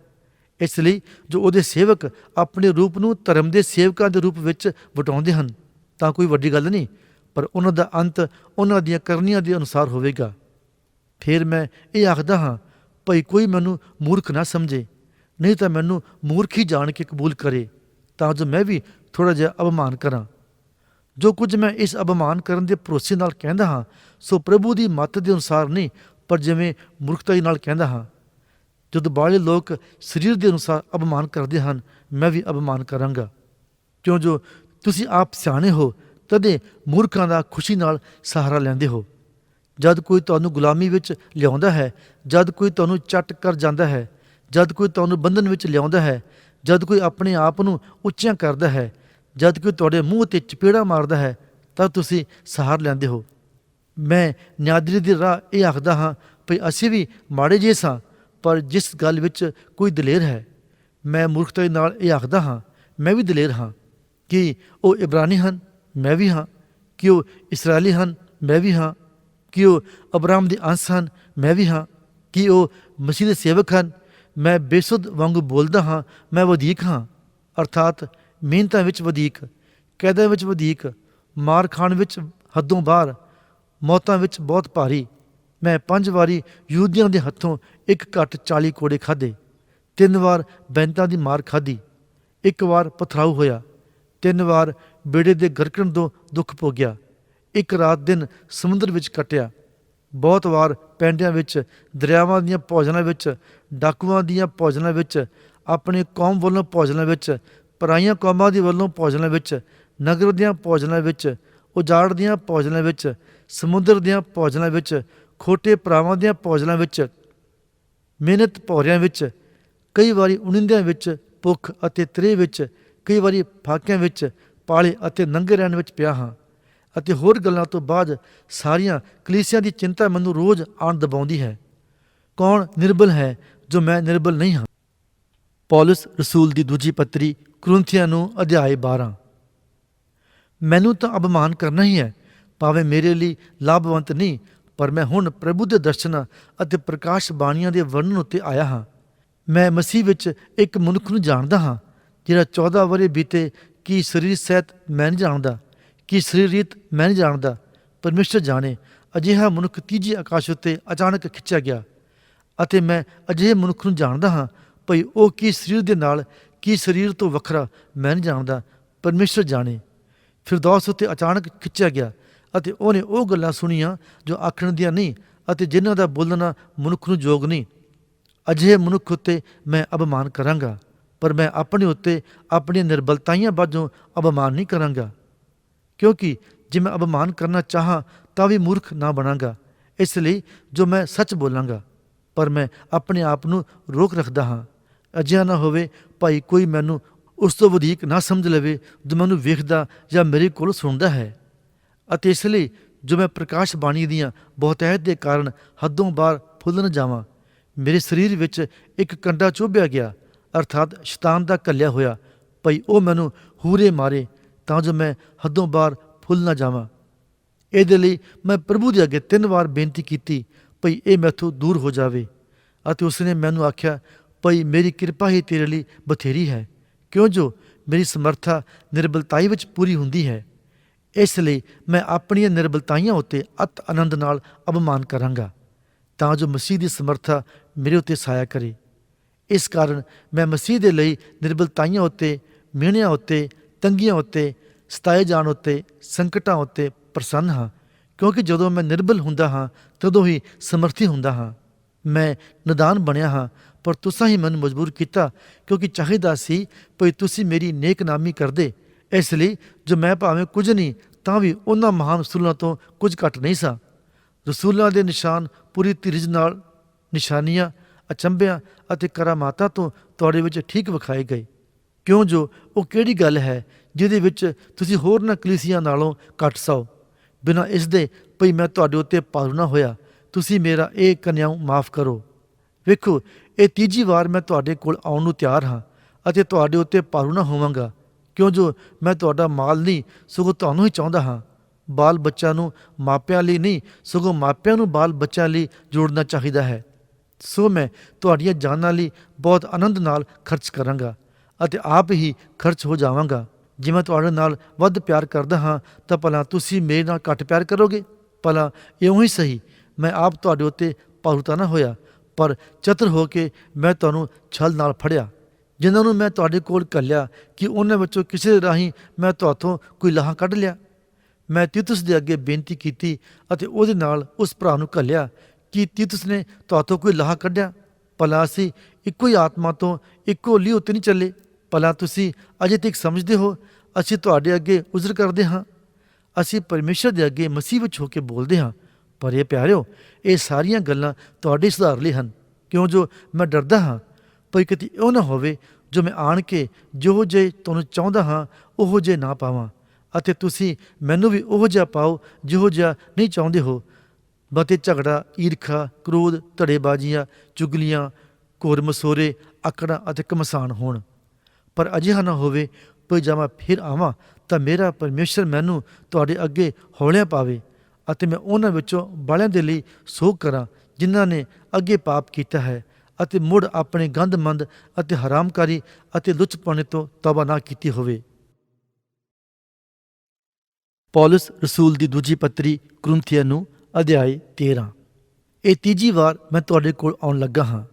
ਇਸ ਲਈ ਜੋ ਉਹਦੇ ਸੇਵਕ ਆਪਣੇ ਰੂਪ ਨੂੰ ਧਰਮ ਦੇ ਸੇਵਕਾਂ ਦੇ ਰੂਪ ਵਿੱਚ ਵਟਾਉਂਦੇ ਹਨ ਤਾਂ ਕੋਈ ਵੱਡੀ ਗੱਲ ਨਹੀਂ, ਪਰ ਉਹਨਾਂ ਦਾ ਅੰਤ ਉਹਨਾਂ ਦੀਆਂ ਕਰਨੀਆਂ ਦੇ ਅਨੁਸਾਰ ਹੋਵੇਗਾ। ਫਿਰ ਮੈਂ ਇਹ ਆਖਦਾ ਹਾਂ ਭਈ ਕੋਈ ਮੈਨੂੰ ਮੂਰਖ ਨਾ ਸਮਝੇ, ਨਹੀਂ ਤਾਂ ਮੈਨੂੰ ਮੂਰਖ ਹੀ ਜਾਣ ਕੇ ਕਬੂਲ ਕਰੇ, ਤਾਂ ਜੋ ਮੈਂ ਵੀ ਥੋੜ੍ਹਾ ਜਿਹਾ ਅਪਮਾਨ ਕਰਾਂ। ਜੋ ਕੁਝ ਮੈਂ ਇਸ ਅਪਮਾਨ ਕਰਨ ਦੇ ਭਰੋਸੇ ਨਾਲ ਕਹਿੰਦਾ ਹਾਂ ਸੋ ਪ੍ਰਭੂ ਦੀ ਮੱਤ ਦੇ ਅਨੁਸਾਰ ਨਹੀਂ, ਪਰ ਜਿਵੇਂ ਮੂਰਖਤਾਈ ਨਾਲ ਕਹਿੰਦਾ ਹਾਂ। ਜਦੋਂ ਬਾਹਲੇ ਲੋਕ ਸਰੀਰ ਦੇ ਅਨੁਸਾਰ ਅਪਮਾਨ ਕਰਦੇ ਹਨ, ਮੈਂ ਵੀ ਅਪਮਾਨ ਕਰਾਂਗਾ। ਕਿਉਂ ਜੋ ਤੁਸੀਂ ਆਪ ਸਿਆਣੇ ਹੋ, ਤਦੇ ਮੂਰਖਾਂ ਦਾ ਖੁਸ਼ੀ ਨਾਲ ਸਹਾਰਾ ਲੈਂਦੇ ਹੋ। ਜਦ ਕੋਈ ਤੁਹਾਨੂੰ ਗੁਲਾਮੀ ਵਿੱਚ ਲਿਆਉਂਦਾ ਹੈ, ਜਦ ਕੋਈ ਤੁਹਾਨੂੰ ਚੱਟ ਕਰ ਜਾਂਦਾ ਹੈ, ਜਦ ਕੋਈ ਤੁਹਾਨੂੰ ਬੰਧਨ ਵਿੱਚ ਲਿਆਉਂਦਾ ਹੈ, ਜਦ ਕੋਈ ਆਪਣੇ ਆਪ ਨੂੰ ਉੱਚਿਆਂ ਕਰਦਾ ਹੈ, ਜਦ ਕੋਈ ਤੁਹਾਡੇ ਮੂੰਹ 'ਤੇ ਚਪੇੜਾ ਮਾਰਦਾ ਹੈ, ਤਾਂ ਤੁਸੀਂ ਸਹਾਰ ਲੈਂਦੇ ਹੋ। ਮੈਂ ਨਿਆਦਰੀ ਦੀ ਰਾਹ ਇਹ ਆਖਦਾ ਹਾਂ ਭਈ ਅਸੀਂ ਵੀ ਮਾੜੇ ਜਿਹੇ ਸਾਂ, ਪਰ ਜਿਸ ਗੱਲ ਵਿੱਚ ਕੋਈ ਦਲੇਰ ਹੈ, ਮੈਂ ਮੂਰਖਤਾ ਦੇ ਨਾਲ ਇਹ ਆਖਦਾ ਹਾਂ ਮੈਂ ਵੀ ਦਲੇਰ ਹਾਂ। ਕਿ ਉਹ ਇਬਰਾਨੀ ਹਨ, ਮੈਂ ਵੀ ਹਾਂ। ਕਿ ਉਹ ਇਸਰਾਏਲੀ ਹਨ, ਮੈਂ ਵੀ ਹਾਂ। ਕਿ ਉਹ ਅਬਰਾਹਮ ਦੇ ਅੰਸ਼ ਹਨ, ਮੈਂ ਵੀ ਹਾਂ। ਕਿ ਉਹ ਮਸੀਹ ਦੇ ਸੇਵਕ ਹਨ, ਮੈਂ ਬੇਸੁੱਧ ਵਾਂਗੂ ਬੋਲਦਾ ਹਾਂ, ਮੈਂ ਵਧੀਕ ਹਾਂ। ਅਰਥਾਤ ਮਿਹਨਤਾਂ ਵਿੱਚ ਵਧੀਕ, ਕੈਦਾਂ ਵਿੱਚ ਵਧੀਕ, ਮਾਰ ਖਾਣ ਵਿੱਚ ਹੱਦੋਂ ਬਾਹਰ, ਮੌਤਾਂ ਵਿੱਚ ਬਹੁਤ ਭਾਰੀ। ਮੈਂ 5 ਵਾਰੀ ਯਹੂਦੀਆਂ ਦੇ ਹੱਥੋਂ ਇੱਕ ਘੱਟ 40 ਕੋੜੇ ਖਾਧੇ, 3 ਵਾਰ ਬੈਂਤਾਂ ਦੀ ਮਾਰ ਖਾਧੀ, 1 ਵਾਰ ਪਥਰਾਊ ਹੋਇਆ, 3 ਵਾਰ ਬੇੜੇ ਦੇ ਗਰਕਣ ਤੋਂ ਦੁੱਖ ਭੋਗਿਆ, 1 ਰਾਤ ਦਿਨ ਸਮੁੰਦਰ ਵਿੱਚ ਕੱਟਿਆ, ਬਹੁਤ ਵਾਰ ਪੈਂਡਿਆਂ ਵਿੱਚ, ਦਰਿਆਵਾਂ ਦੀਆਂ ਭੋਜਨਾਂ ਵਿੱਚ, ਡਾਕੂਆਂ ਦੀਆਂ ਭੋਜਨਾਂ ਵਿੱਚ, ਆਪਣੀ ਕੌਮ ਵੱਲੋਂ ਭੋਜਨਾਂ ਵਿੱਚ, ਪਰਾਈਆਂ ਕੌਮਾਂ ਦੀ ਵੱਲੋਂ ਭੋਜਨਾਂ ਵਿੱਚ, ਨਗਰ ਦੀਆਂ ਭੋਜਨਾਂ ਵਿੱਚ, ਉਜਾੜ ਦੀਆਂ ਭੋਜਨਾਂ ਵਿੱਚ, ਸਮੁੰਦਰ ਦੀਆਂ ਭੋਜਨਾਂ ਵਿੱਚ, ਖੋਟੇ ਭਰਾਵਾਂ ਦੀਆਂ ਭੋਜਨਾਂ ਵਿੱਚ, ਮਿਹਨਤ ਭੌਰਿਆਂ ਵਿੱਚ, ਕਈ ਵਾਰੀ ਉਣਿੰਦਿਆਂ ਵਿੱਚ, ਭੁੱਖ ਅਤੇ ਤ੍ਰੇਹ ਵਿੱਚ, ਕਈ ਵਾਰੀ ਫਾਕਿਆਂ ਵਿੱਚ, ਪਾਲੇ ਅਤੇ ਨੰਗੇ ਰਹਿਣ ਵਿੱਚ ਪਿਆ ਹਾਂ। ਅਤੇ ਹੋਰ ਗੱਲਾਂ ਤੋਂ ਬਾਅਦ ਸਾਰੀਆਂ ਕਲੀਸਿਆਂ ਦੀ ਚਿੰਤਾ ਮੈਨੂੰ ਰੋਜ਼ ਆਣ ਦਬਾਉਂਦੀ ਹੈ। ਕੌਣ ਨਿਰਬਲ ਹੈ ਜੋ ਮੈਂ ਨਿਰਬਲ ਨਹੀਂ ਹਾਂ। ਪੌਲਸ ਰਸੂਲ ਦੀ ਦੂਜੀ ਪੱਤਰੀ ਕੁਰਿੰਥੀਆਂ ਨੂੰ ਅਧਿਆਇ 12। ਮੈਨੂੰ ਤਾਂ ਅਪਮਾਨ ਕਰਨਾ ਹੀ ਹੈ, ਭਾਵੇਂ ਮੇਰੇ ਲਈ ਲਾਭਵੰਤ ਨਹੀਂ, ਪਰ ਮੈਂ ਹੁਣ ਪ੍ਰਭੂ ਦੇ ਦਰਸ਼ਨਾਂ ਅਤੇ ਪ੍ਰਕਾਸ਼ ਬਾਣੀਆਂ ਦੇ ਵਰਣਨ ਉੱਤੇ ਆਇਆ ਹਾਂ। ਮੈਂ ਮਸੀਹ ਵਿੱਚ ਇੱਕ ਮਨੁੱਖ ਨੂੰ ਜਾਣਦਾ ਹਾਂ, ਜਿਹੜਾ 14 ਵਰ੍ਹੇ ਬੀਤੇ। ਕਿ ਸਰੀਰ ਸਹਿਤ ਮੈਂ ਨਹੀਂ ਜਾਣਦਾ, ਕਿ ਸਰੀਰ ਰੀਤ ਮੈਂ ਨਹੀਂ ਜਾਣਦਾ, ਪਰਮੇਸ਼ਰ ਜਾਣੇ। ਅਜਿਹਾ ਮਨੁੱਖ ਤੀਜੀ ਆਕਾਸ਼ ਉੱਤੇ ਅਚਾਨਕ ਖਿੱਚਿਆ ਗਿਆ। ਅਤੇ ਮੈਂ ਅਜਿਹੇ ਮਨੁੱਖ ਨੂੰ ਜਾਣਦਾ ਹਾਂ, ਭਈ ਉਹ ਕੀ ਸਰੀਰ ਦੇ ਨਾਲ, ਕੀ ਸਰੀਰ ਤੋਂ ਵੱਖਰਾ ਮੈਂ ਨਹੀਂ ਜਾਣਦਾ, ਪਰਮੇਸ਼ਰ ਜਾਣੇ। ਫਿਰਦੌਸ ਉੱਤੇ ਅਚਾਨਕ ਖਿੱਚਿਆ ਗਿਆ ਅਤੇ ਉਹਨੇ ਉਹ ਗੱਲਾਂ ਸੁਣੀਆਂ ਜੋ ਆਖਣ ਦੀਆਂ ਨਹੀਂ ਅਤੇ ਜਿਨ੍ਹਾਂ ਦਾ ਬੋਲਣਾ ਮਨੁੱਖ ਨੂੰ ਯੋਗ ਨਹੀਂ। ਅਜਿਹੇ ਮਨੁੱਖ ਉੱਤੇ ਮੈਂ ਅਪਮਾਨ ਕਰਾਂਗਾ, ਪਰ ਮੈਂ ਆਪਣੇ ਉੱਤੇ ਆਪਣੀਆਂ ਨਿਰਬਲਤਾਈਆਂ ਬਾਝੋਂ ਅਪਮਾਨ ਨਹੀਂ ਕਰਾਂਗਾ। ਕਿਉਂਕਿ ਜੇ ਮੈਂ ਅਪਮਾਨ ਕਰਨਾ ਚਾਹਾਂ ਤਾਂ ਵੀ ਮੂਰਖ ਨਾ ਬਣਾਂਗਾ। ਇਸ ਲਈ ਜੋ ਮੈਂ ਸੱਚ ਬੋਲਾਂਗਾ, ਪਰ ਮੈਂ ਆਪਣੇ ਆਪ ਨੂੰ ਰੋਕ ਰੱਖਦਾ ਹਾਂ। ਅਜਿਹਾ ਨਾ ਹੋਵੇ ਭਾਈ ਕੋਈ ਮੈਨੂੰ ਉਸ ਤੋਂ ਵਧੀਕ ਨਾ ਸਮਝ ਲਵੇ ਜੋ ਮੈਨੂੰ ਵੇਖਦਾ ਜਾਂ ਮੇਰੇ ਕੋਲ ਸੁਣਦਾ ਹੈ। ਅਤੇ ਇਸ ਲਈ ਜੋ ਮੈਂ ਪ੍ਰਕਾਸ਼ ਬਾਣੀ ਦੀਆਂ ਬਹੁਤਾਇਤ ਦੇ ਕਾਰਨ ਹੱਦੋਂ ਬਾਹਰ ਫੁੱਲ ਨਾ ਜਾਵਾਂ। ਮੇਰੇ ਸਰੀਰ ਵਿੱਚ ਇੱਕ ਕੰਡਾ ਚੁਭਿਆ ਗਿਆ, ਅਰਥਾਤ ਸ਼ੈਤਾਨ ਦਾ ਘੱਲਿਆ ਹੋਇਆ, ਭਈ ਉਹ ਮੈਨੂੰ ਹੂਰੇ ਮਾਰੇ ਤਾਂ ਜੋ ਮੈਂ ਹੱਦੋਂ ਬਾਹਰ ਫੁੱਲ ਨਾ ਜਾਵਾਂ। ਇਹਦੇ ਲਈ ਮੈਂ ਪ੍ਰਭੂ ਦੇ ਅੱਗੇ 3 ਵਾਰ ਬੇਨਤੀ ਕੀਤੀ ਭਈ ਇਹ ਮੈਥੋਂ ਦੂਰ ਹੋ ਜਾਵੇ। ਅਤੇ ਉਸਨੇ ਮੈਨੂੰ ਆਖਿਆ ਭਈ ਮੇਰੀ ਕਿਰਪਾ ਹੀ ਤੇਰੇ ਲਈ ਬਥੇਰੀ ਹੈ, ਕਿਉਂ ਜੋ ਮੇਰੀ ਸਮਰਥਾ ਨਿਰਬਲਤਾਈ ਵਿੱਚ ਪੂਰੀ ਹੁੰਦੀ ਹੈ। ਇਸ ਲਈ ਮੈਂ ਆਪਣੀਆਂ ਨਿਰਬਲਤਾਈਆਂ ਉੱਤੇ ਅਤ ਆਨੰਦ ਨਾਲ ਅਪਮਾਨ ਕਰਾਂਗਾ, ਤਾਂ ਜੋ ਮਸੀਹ ਦੀ ਸਮਰਥਾ ਮੇਰੇ ਉੱਤੇ ਸਾਇਆ ਕਰੇ। ਇਸ ਕਾਰਨ ਮੈਂ ਮਸੀਹ ਦੇ ਲਈ ਨਿਰਬਲਤਾਈਆਂ ਉੱਤੇ, ਮਿਹਣਿਆਂ ਉੱਤੇ, ਤੰਗੀਆਂ ਉੱਤੇ, ਸਤਾਏ ਜਾਣ ਉੱਤੇ, ਸੰਕਟਾਂ ਉੱਤੇ ਪ੍ਰਸੰਨ ਹਾਂ, ਕਿਉਂਕਿ ਜਦੋਂ ਮੈਂ ਨਿਰਬਲ ਹੁੰਦਾ ਹਾਂ ਤਦੋਂ ਹੀ ਸਮਰਥੀ ਹੁੰਦਾ ਹਾਂ। ਮੈਂ ਨਦਾਨ ਬਣਿਆ ਹਾਂ, ਪਰ ਤੁਸਾਂ ਹੀ ਮੈਨੂੰ ਮਜਬੂਰ ਕੀਤਾ, ਕਿਉਂਕਿ ਚਾਹੀਦਾ ਸੀ ਭਈ ਤੁਸੀਂ ਮੇਰੀ ਨੇਕਨਾਮੀ ਕਰਦੇ। ਇਸ ਲਈ ਜੋ ਮੈਂ ਭਾਵੇਂ ਕੁਝ ਨਹੀਂ ਤਾਂ ਵੀ ਉਹਨਾਂ ਮਹਾਨ ਰਸੂਲਾਂ ਤੋਂ ਕੁਝ ਘੱਟ ਨਹੀਂ ਸਾਂ। ਰਸੂਲਾਂ ਦੇ ਨਿਸ਼ਾਨ ਪੂਰੀ ਧੀਰਜ ਨਾਲ ਨਿਸ਼ਾਨੀਆਂ, ਅਚੰਭਿਆਂ ਅਤੇ ਕਰਾਮਾਤਾਂ ਤੋਂ ਤੁਹਾਡੇ ਵਿੱਚ ਠੀਕ ਵਿਖਾਏ ਗਏ। ਕਿਉਂ ਜੋ ਉਹ ਕਿਹੜੀ ਗੱਲ ਹੈ ਜਿਹਦੇ ਵਿੱਚ ਤੁਸੀਂ ਹੋਰਨਾਂ ਕਲੀਸਿਆਂ ਨਾਲੋਂ ਘੱਟ ਸੌ, ਬਿਨਾਂ ਇਸ ਦੇ ਭਈ ਮੈਂ ਤੁਹਾਡੇ ਉੱਤੇ ਭਾਰੂ ਨਾ ਹੋਇਆ। ਤੁਸੀਂ ਮੇਰਾ ਇਹ ਕਨਿਆਉ ਮਾਫ ਕਰੋ। ਵੇਖੋ, ਇਹ ਤੀਜੀ ਵਾਰ ਮੈਂ ਤੁਹਾਡੇ ਕੋਲ ਆਉਣ ਨੂੰ ਤਿਆਰ ਹਾਂ ਅਤੇ ਤੁਹਾਡੇ ਉੱਤੇ ਭਾਰੂ ਨਾ ਹੋਵਾਂਗਾ, ਕਿਉਂ ਜੋ ਮੈਂ ਤੁਹਾਡਾ ਮਾਲ ਨਹੀਂ ਸਗੋਂ ਤੁਹਾਨੂੰ ਹੀ ਚਾਹੁੰਦਾ ਹਾਂ। ਬਾਲ ਬੱਚਿਆਂ ਨੂੰ ਮਾਪਿਆਂ ਲਈ ਨਹੀਂ ਸਗੋਂ ਮਾਪਿਆਂ ਨੂੰ ਬਾਲ ਬੱਚਿਆਂ ਲਈ ਜੋੜਨਾ ਚਾਹੀਦਾ ਹੈ। ਸੋ ਮੈਂ ਤੁਹਾਡੀਆਂ ਜਾਨਾਂ ਲਈ ਬਹੁਤ ਆਨੰਦ ਨਾਲ ਖਰਚ ਕਰਾਂਗਾ ਅਤੇ ਆਪ ਹੀ ਖਰਚ ਹੋ ਜਾਵਾਂਗਾ। ਜੇ ਮੈਂ ਤੁਹਾਡੇ ਨਾਲ ਵੱਧ ਪਿਆਰ ਕਰਦਾ ਹਾਂ ਤਾਂ ਭਲਾ ਤੁਸੀਂ ਮੇਰੇ ਨਾਲ ਘੱਟ ਪਿਆਰ ਕਰੋਗੇ? ਭਲਾ ਇਉਂ ਹੀ ਸਹੀ ਮੈਂ ਆਪ ਤੁਹਾਡੇ ਉੱਤੇ ਭਾਰੂ ਤਾਂ ਨਾ ਹੋਇਆ, ਪਰ ਚਤਰ ਹੋ ਕੇ ਮੈਂ ਤੁਹਾਨੂੰ ਛਲ ਨਾਲ ਫੜਿਆ। ਜਿਨ੍ਹਾਂ ਨੂੰ ਮੈਂ ਤੁਹਾਡੇ ਕੋਲ ਘੱਲਿਆ ਕਿ ਉਹਨਾਂ ਵਿੱਚੋਂ ਕਿਸੇ ਦੇ ਰਾਹੀਂ ਮੈਂ ਤੁਹਾਥੋਂ ਕੋਈ ਲਾਹਾ ਕੱਢ ਲਿਆ? ਮੈਂ ਤੀਤੁਸ ਦੇ ਅੱਗੇ ਬੇਨਤੀ ਕੀਤੀ ਅਤੇ ਉਹਦੇ ਨਾਲ ਉਸ ਭਰਾ ਨੂੰ ਘੱਲਿਆ ਕਿ ਤੀਤੁਸ ਨੇ ਤੁਹਾਥੋਂ ਕੋਈ ਲਾਹਾ ਕੱਢਿਆ? ਭਲਾ ਅਸੀਂ ਇੱਕੋ ਹੀ ਆਤਮਾ ਤੋਂ ਇੱਕੋ ਲੀਹ ਉੱਤੇ ਨਹੀਂ ਚੱਲੇ? ਭਲਾ ਤੁਸੀਂ ਅਜੇ ਤੱਕ ਸਮਝਦੇ ਹੋ ਅਸੀਂ ਤੁਹਾਡੇ ਅੱਗੇ ਉਜ਼ਰ ਕਰਦੇ ਹਾਂ? ਅਸੀਂ ਪਰਮੇਸ਼ਰ ਦੇ ਅੱਗੇ ਮਸੀਹ ਵਿੱਚ ਹੋ ਕੇ ਬੋਲਦੇ ਹਾਂ। ਪਰ ਇਹ ਪਿਆਰਿਓ, ਇਹ ਸਾਰੀਆਂ ਗੱਲਾਂ ਤੁਹਾਡੇ ਸੁਧਾਰ ਲਈ ਹਨ, ਕਿਉਂ ਜੋ ਮੈਂ ਡਰਦਾ ਹਾਂ ਭਈ ਕਿਤੇ ਇਹ ਨਾ ਹੋਵੇ ਜੋ ਮੈਂ ਆਣ ਕੇ ਜਿਹੋ ਜਿਹੇ ਤੁਹਾਨੂੰ ਚਾਹੁੰਦਾ ਹਾਂ ਉਹੋ ਜਿਹੇ ਨਾ ਪਾਵਾਂ। ਅਤੇ ਤੁਸੀਂ ਮੈਨੂੰ ਵੀ ਉਹੋ ਜਿਹਾ ਪਾਓ ਜਿਹੋ ਜਿਹਾ ਨਹੀਂ ਚਾਹੁੰਦੇ ਹੋ। ਅਤੇ ਝਗੜਾ, ਈਰਖਾ, ਕ੍ਰੋਧ, ਧੜੇਬਾਜ਼ੀਆਂ, ਚੁਗਲੀਆਂ, ਘੋਰ ਮਸੋਰੇ, ਆਕੜਾਂ ਅਤੇ ਘਮਸਾਨ ਹੋਣ। ਪਰ ਅਜਿਹਾ ਨਾ ਹੋਵੇ ਕਿ ਜਾਂ ਮੈਂ ਫਿਰ ਆਵਾਂ ਤਾਂ ਮੇਰਾ ਪਰਮੇਸ਼ਰ ਮੈਨੂੰ ਤੁਹਾਡੇ ਅੱਗੇ ਹੌਲਿਆਂ ਪਾਵੇ ਅਤੇ ਮੈਂ ਉਹਨਾਂ ਵਿੱਚੋਂ ਬਾਲਿਆਂ ਦੇ ਲਈ ਸੋਗ ਕਰਾਂ ਜਿਨ੍ਹਾਂ ਨੇ ਅੱਗੇ ਪਾਪ ਕੀਤਾ ਹੈ ਅਤੇ ਮੁੜ ਆਪਣੇ ਗੰਦਮੰਦ ਅਤੇ ਹਰਾਮਕਾਰੀ ਅਤੇ ਲੁੱਚਪੁਣੇ ਤੋਂ ਤੌਬਾ ਨਾ ਕੀਤੀ ਹੋਵੇ। ਪੌਲਸ ਰਸੂਲ ਦੀ ਦੂਜੀ ਪੱਤਰੀ ਕੁਰਿੰਥੀਆਂ ਨੂੰ ਅਧਿਆਇ 13। ਇਹ ਤੀਜੀ ਵਾਰ ਮੈਂ ਤੁਹਾਡੇ ਕੋਲ ਆਉਣ ਲੱਗਾ ਹਾਂ।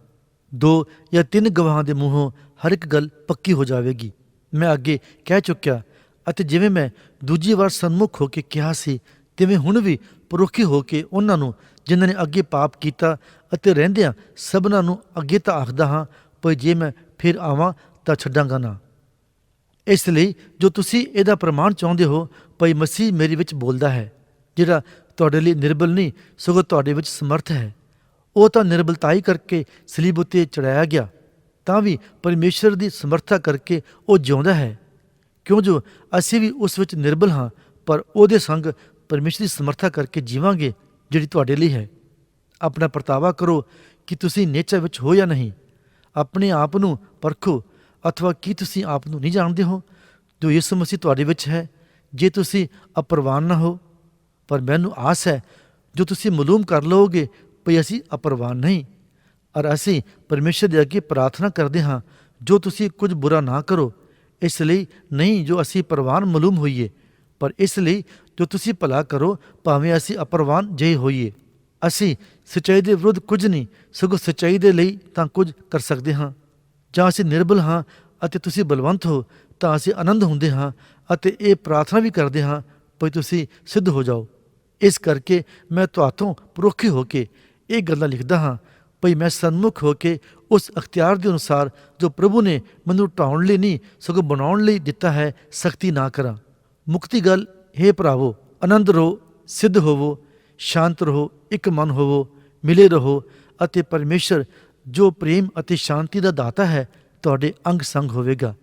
2 ਜਾਂ 3 ਗਵਾਹਾਂ ਦੇ ਮੂੰਹੋਂ ਹਰ ਇੱਕ ਗੱਲ ਪੱਕੀ ਹੋ ਜਾਵੇਗੀ। ਮੈਂ ਅੱਗੇ ਕਹਿ ਚੁੱਕਿਆ ਅਤੇ ਜਿਵੇਂ ਮੈਂ ਦੂਜੀ ਵਾਰ ਸਨਮੁਖ ਹੋ ਕੇ ਕਿਹਾ ਸੀ, ਤਿਵੇਂ ਹੁਣ ਵੀ ਪਰੋਖੀ ਹੋ ਕੇ ਉਹਨਾਂ ਨੂੰ ਜਿਨ੍ਹਾਂ ਨੇ ਅੱਗੇ ਪਾਪ ਕੀਤਾ ਅਤੇ ਰਹਿੰਦਿਆਂ ਸਭਨਾਂ ਨੂੰ ਅੱਗੇ ਤਾਂ ਆਖਦਾ ਹਾਂ, ਪਰ ਜੇ ਮੈਂ ਫਿਰ ਆਵਾਂ ਤਾਂ ਛੱਡਾਂਗਾ ਨਾ। ਇਸ ਲਈ ਜੋ ਤੁਸੀਂ ਇਹਦਾ ਪ੍ਰਮਾਣ ਚਾਹੁੰਦੇ ਹੋ, ਭਈ ਮਸੀਹ ਮੇਰੇ ਵਿੱਚ ਬੋਲਦਾ ਹੈ, ਜਿਹੜਾ ਤੁਹਾਡੇ ਲਈ ਨਿਰਬਲ ਨਹੀਂ ਸਗੋਂ ਤੁਹਾਡੇ ਵਿੱਚ ਸਮਰਥ ਹੈ। ਉਹ ਤਾਂ ਨਿਰਬਲਤਾਈ ਕਰਕੇ ਸਲੀਬ ਉੱਤੇ ਚੜਾਇਆ ਗਿਆ, ਤਾਂ ਵੀ ਪਰਮੇਸ਼ਰ ਦੀ ਸਮਰਥਾ ਕਰਕੇ ਉਹ ਜਿਉਂਦਾ ਹੈ। ਕਿਉਂ ਜੋ ਅਸੀਂ ਵੀ ਉਸ ਵਿੱਚ ਨਿਰਬਲ ਹਾਂ, ਪਰ ਉਹਦੇ ਸੰਗ ਪਰਮੇਸ਼ਰ ਦੀ ਸਮਰਥਾ ਕਰਕੇ ਜੀਵਾਂਗੇ ਜਿਹੜੀ ਤੁਹਾਡੇ ਲਈ ਹੈ। ਆਪਣਾ ਪਰਤਾਵਾ ਕਰੋ ਕਿ ਤੁਸੀਂ ਨੇਚਾ ਵਿੱਚ ਹੋ ਜਾਂ ਨਹੀਂ। ਆਪਣੇ ਆਪ ਨੂੰ ਪਰਖੋ, ਅਥਵਾ ਕੀ ਤੁਸੀਂ ਆਪ ਨੂੰ ਨਹੀਂ ਜਾਣਦੇ ਹੋ ਜੋ ਯਿਸੂ ਮਸੀਹ ਤੁਹਾਡੇ ਵਿੱਚ ਹੈ, ਜੇ ਤੁਸੀਂ ਅਪਰਵਾਨ ਨਾ ਹੋ। ਪਰ ਮੈਨੂੰ ਆਸ ਹੈ ਜੋ ਤੁਸੀਂ ਮਾਲੂਮ ਕਰ ਲਓਗੇ ਭਈ ਅਸੀਂ ਅਪਰਵਾਨ ਨਹੀਂ, ਔਰ ਅਸੀਂ ਪਰਮੇਸ਼ਰ ਦੇ ਅੱਗੇ ਪ੍ਰਾਰਥਨਾ ਕਰਦੇ ਹਾਂ ਜੋ ਤੁਸੀਂ ਕੁਝ ਬੁਰਾ ਨਾ ਕਰੋ, ਇਸ ਲਈ ਨਹੀਂ ਜੋ ਅਸੀਂ ਪ੍ਰਵਾਨ ਮਾਲੂਮ ਹੋਈਏ, ਪਰ ਇਸ ਲਈ ਜੋ ਤੁਸੀਂ ਭਲਾ ਕਰੋ, ਭਾਵੇਂ ਅਸੀਂ ਅਪਰਵਾਨ ਜਿਹੇ ਹੋਈਏ। ਅਸੀਂ ਸੱਚਾਈ ਦੇ ਵਿਰੁੱਧ ਕੁਝ ਨਹੀਂ ਸਗੋਂ ਸੱਚਾਈ ਦੇ ਲਈ ਤਾਂ ਕੁਝ ਕਰ ਸਕਦੇ ਹਾਂ। ਜਾਂ ਅਸੀਂ ਨਿਰਬਲ ਹਾਂ ਅਤੇ ਤੁਸੀਂ ਬਲਵੰਤ ਹੋ ਤਾਂ ਅਸੀਂ ਆਨੰਦ ਹੁੰਦੇ ਹਾਂ ਅਤੇ ਇਹ ਪ੍ਰਾਰਥਨਾ ਵੀ ਕਰਦੇ ਹਾਂ ਭਈ ਤੁਸੀਂ ਸਿੱਧ ਹੋ ਜਾਓ। ਇਸ ਕਰਕੇ ਮੈਂ ਤੁਹਾਥੋਂ ਪਰੋਖੀ ਹੋ ਕੇ ਇਹ ਗੱਲਾਂ ਲਿਖਦਾ ਹਾਂ ਭਈ ਮੈਂ ਸਨਮੁਖ ਹੋ ਕੇ ਉਸ ਅਖਤਿਆਰ ਦੇ ਅਨੁਸਾਰ ਜੋ ਪ੍ਰਭੂ ਨੇ ਮੈਨੂੰ ਢਾਉਣ ਲਈ ਨਹੀਂ ਸਗੋਂ ਬਣਾਉਣ ਲਈ ਦਿੱਤਾ ਹੈ, ਸਖਤੀ ਨਾ ਕਰਾਂ। ਮੁਕਤੀ ਗੱਲ, ਹੇ ਭਰਾਵੋ, ਆਨੰਦ ਰਹੋ, ਸਿੱਧ ਹੋਵੋ, ਸ਼ਾਂਤ ਰਹੋ, ਇੱਕ ਮਨ ਹੋਵੋ, ਮਿਲੇ ਰਹੋ ਅਤੇ ਪਰਮੇਸ਼ਰ ਜੋ ਪ੍ਰੇਮ ਅਤੇ ਸ਼ਾਂਤੀ ਦਾ ਦਾਤਾ ਹੈ ਤੁਹਾਡੇ ਅੰਗ ਸੰਗ ਹੋਵੇਗਾ।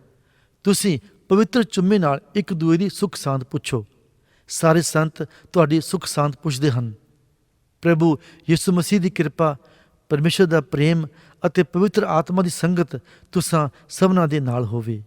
ਤੁਸੀਂ ਪਵਿੱਤਰ ਚੁੰਮੇ ਨਾਲ ਇੱਕ ਦੂਏ ਦੀ ਸੁੱਖ ਸਾਂਦ ਪੁੱਛੋ। ਸਾਰੇ ਸੰਤ ਤੁਹਾਡੀ ਸੁੱਖ ਸਾਂਦ ਪੁੱਛਦੇ ਹਨ। ਪ੍ਰਭੂ ਯਿਸੂ ਮਸੀਹ ਦੀ ਕਿਰਪਾ, ਪਰਮੇਸ਼ਰ ਦਾ ਪ੍ਰੇਮ ਅਤੇ ਪਵਿੱਤਰ ਆਤਮਾ ਦੀ ਸੰਗਤ ਤੁਸਾਂ ਸਭਨਾਂ ਦੇ ਨਾਲ ਹੋਵੇ।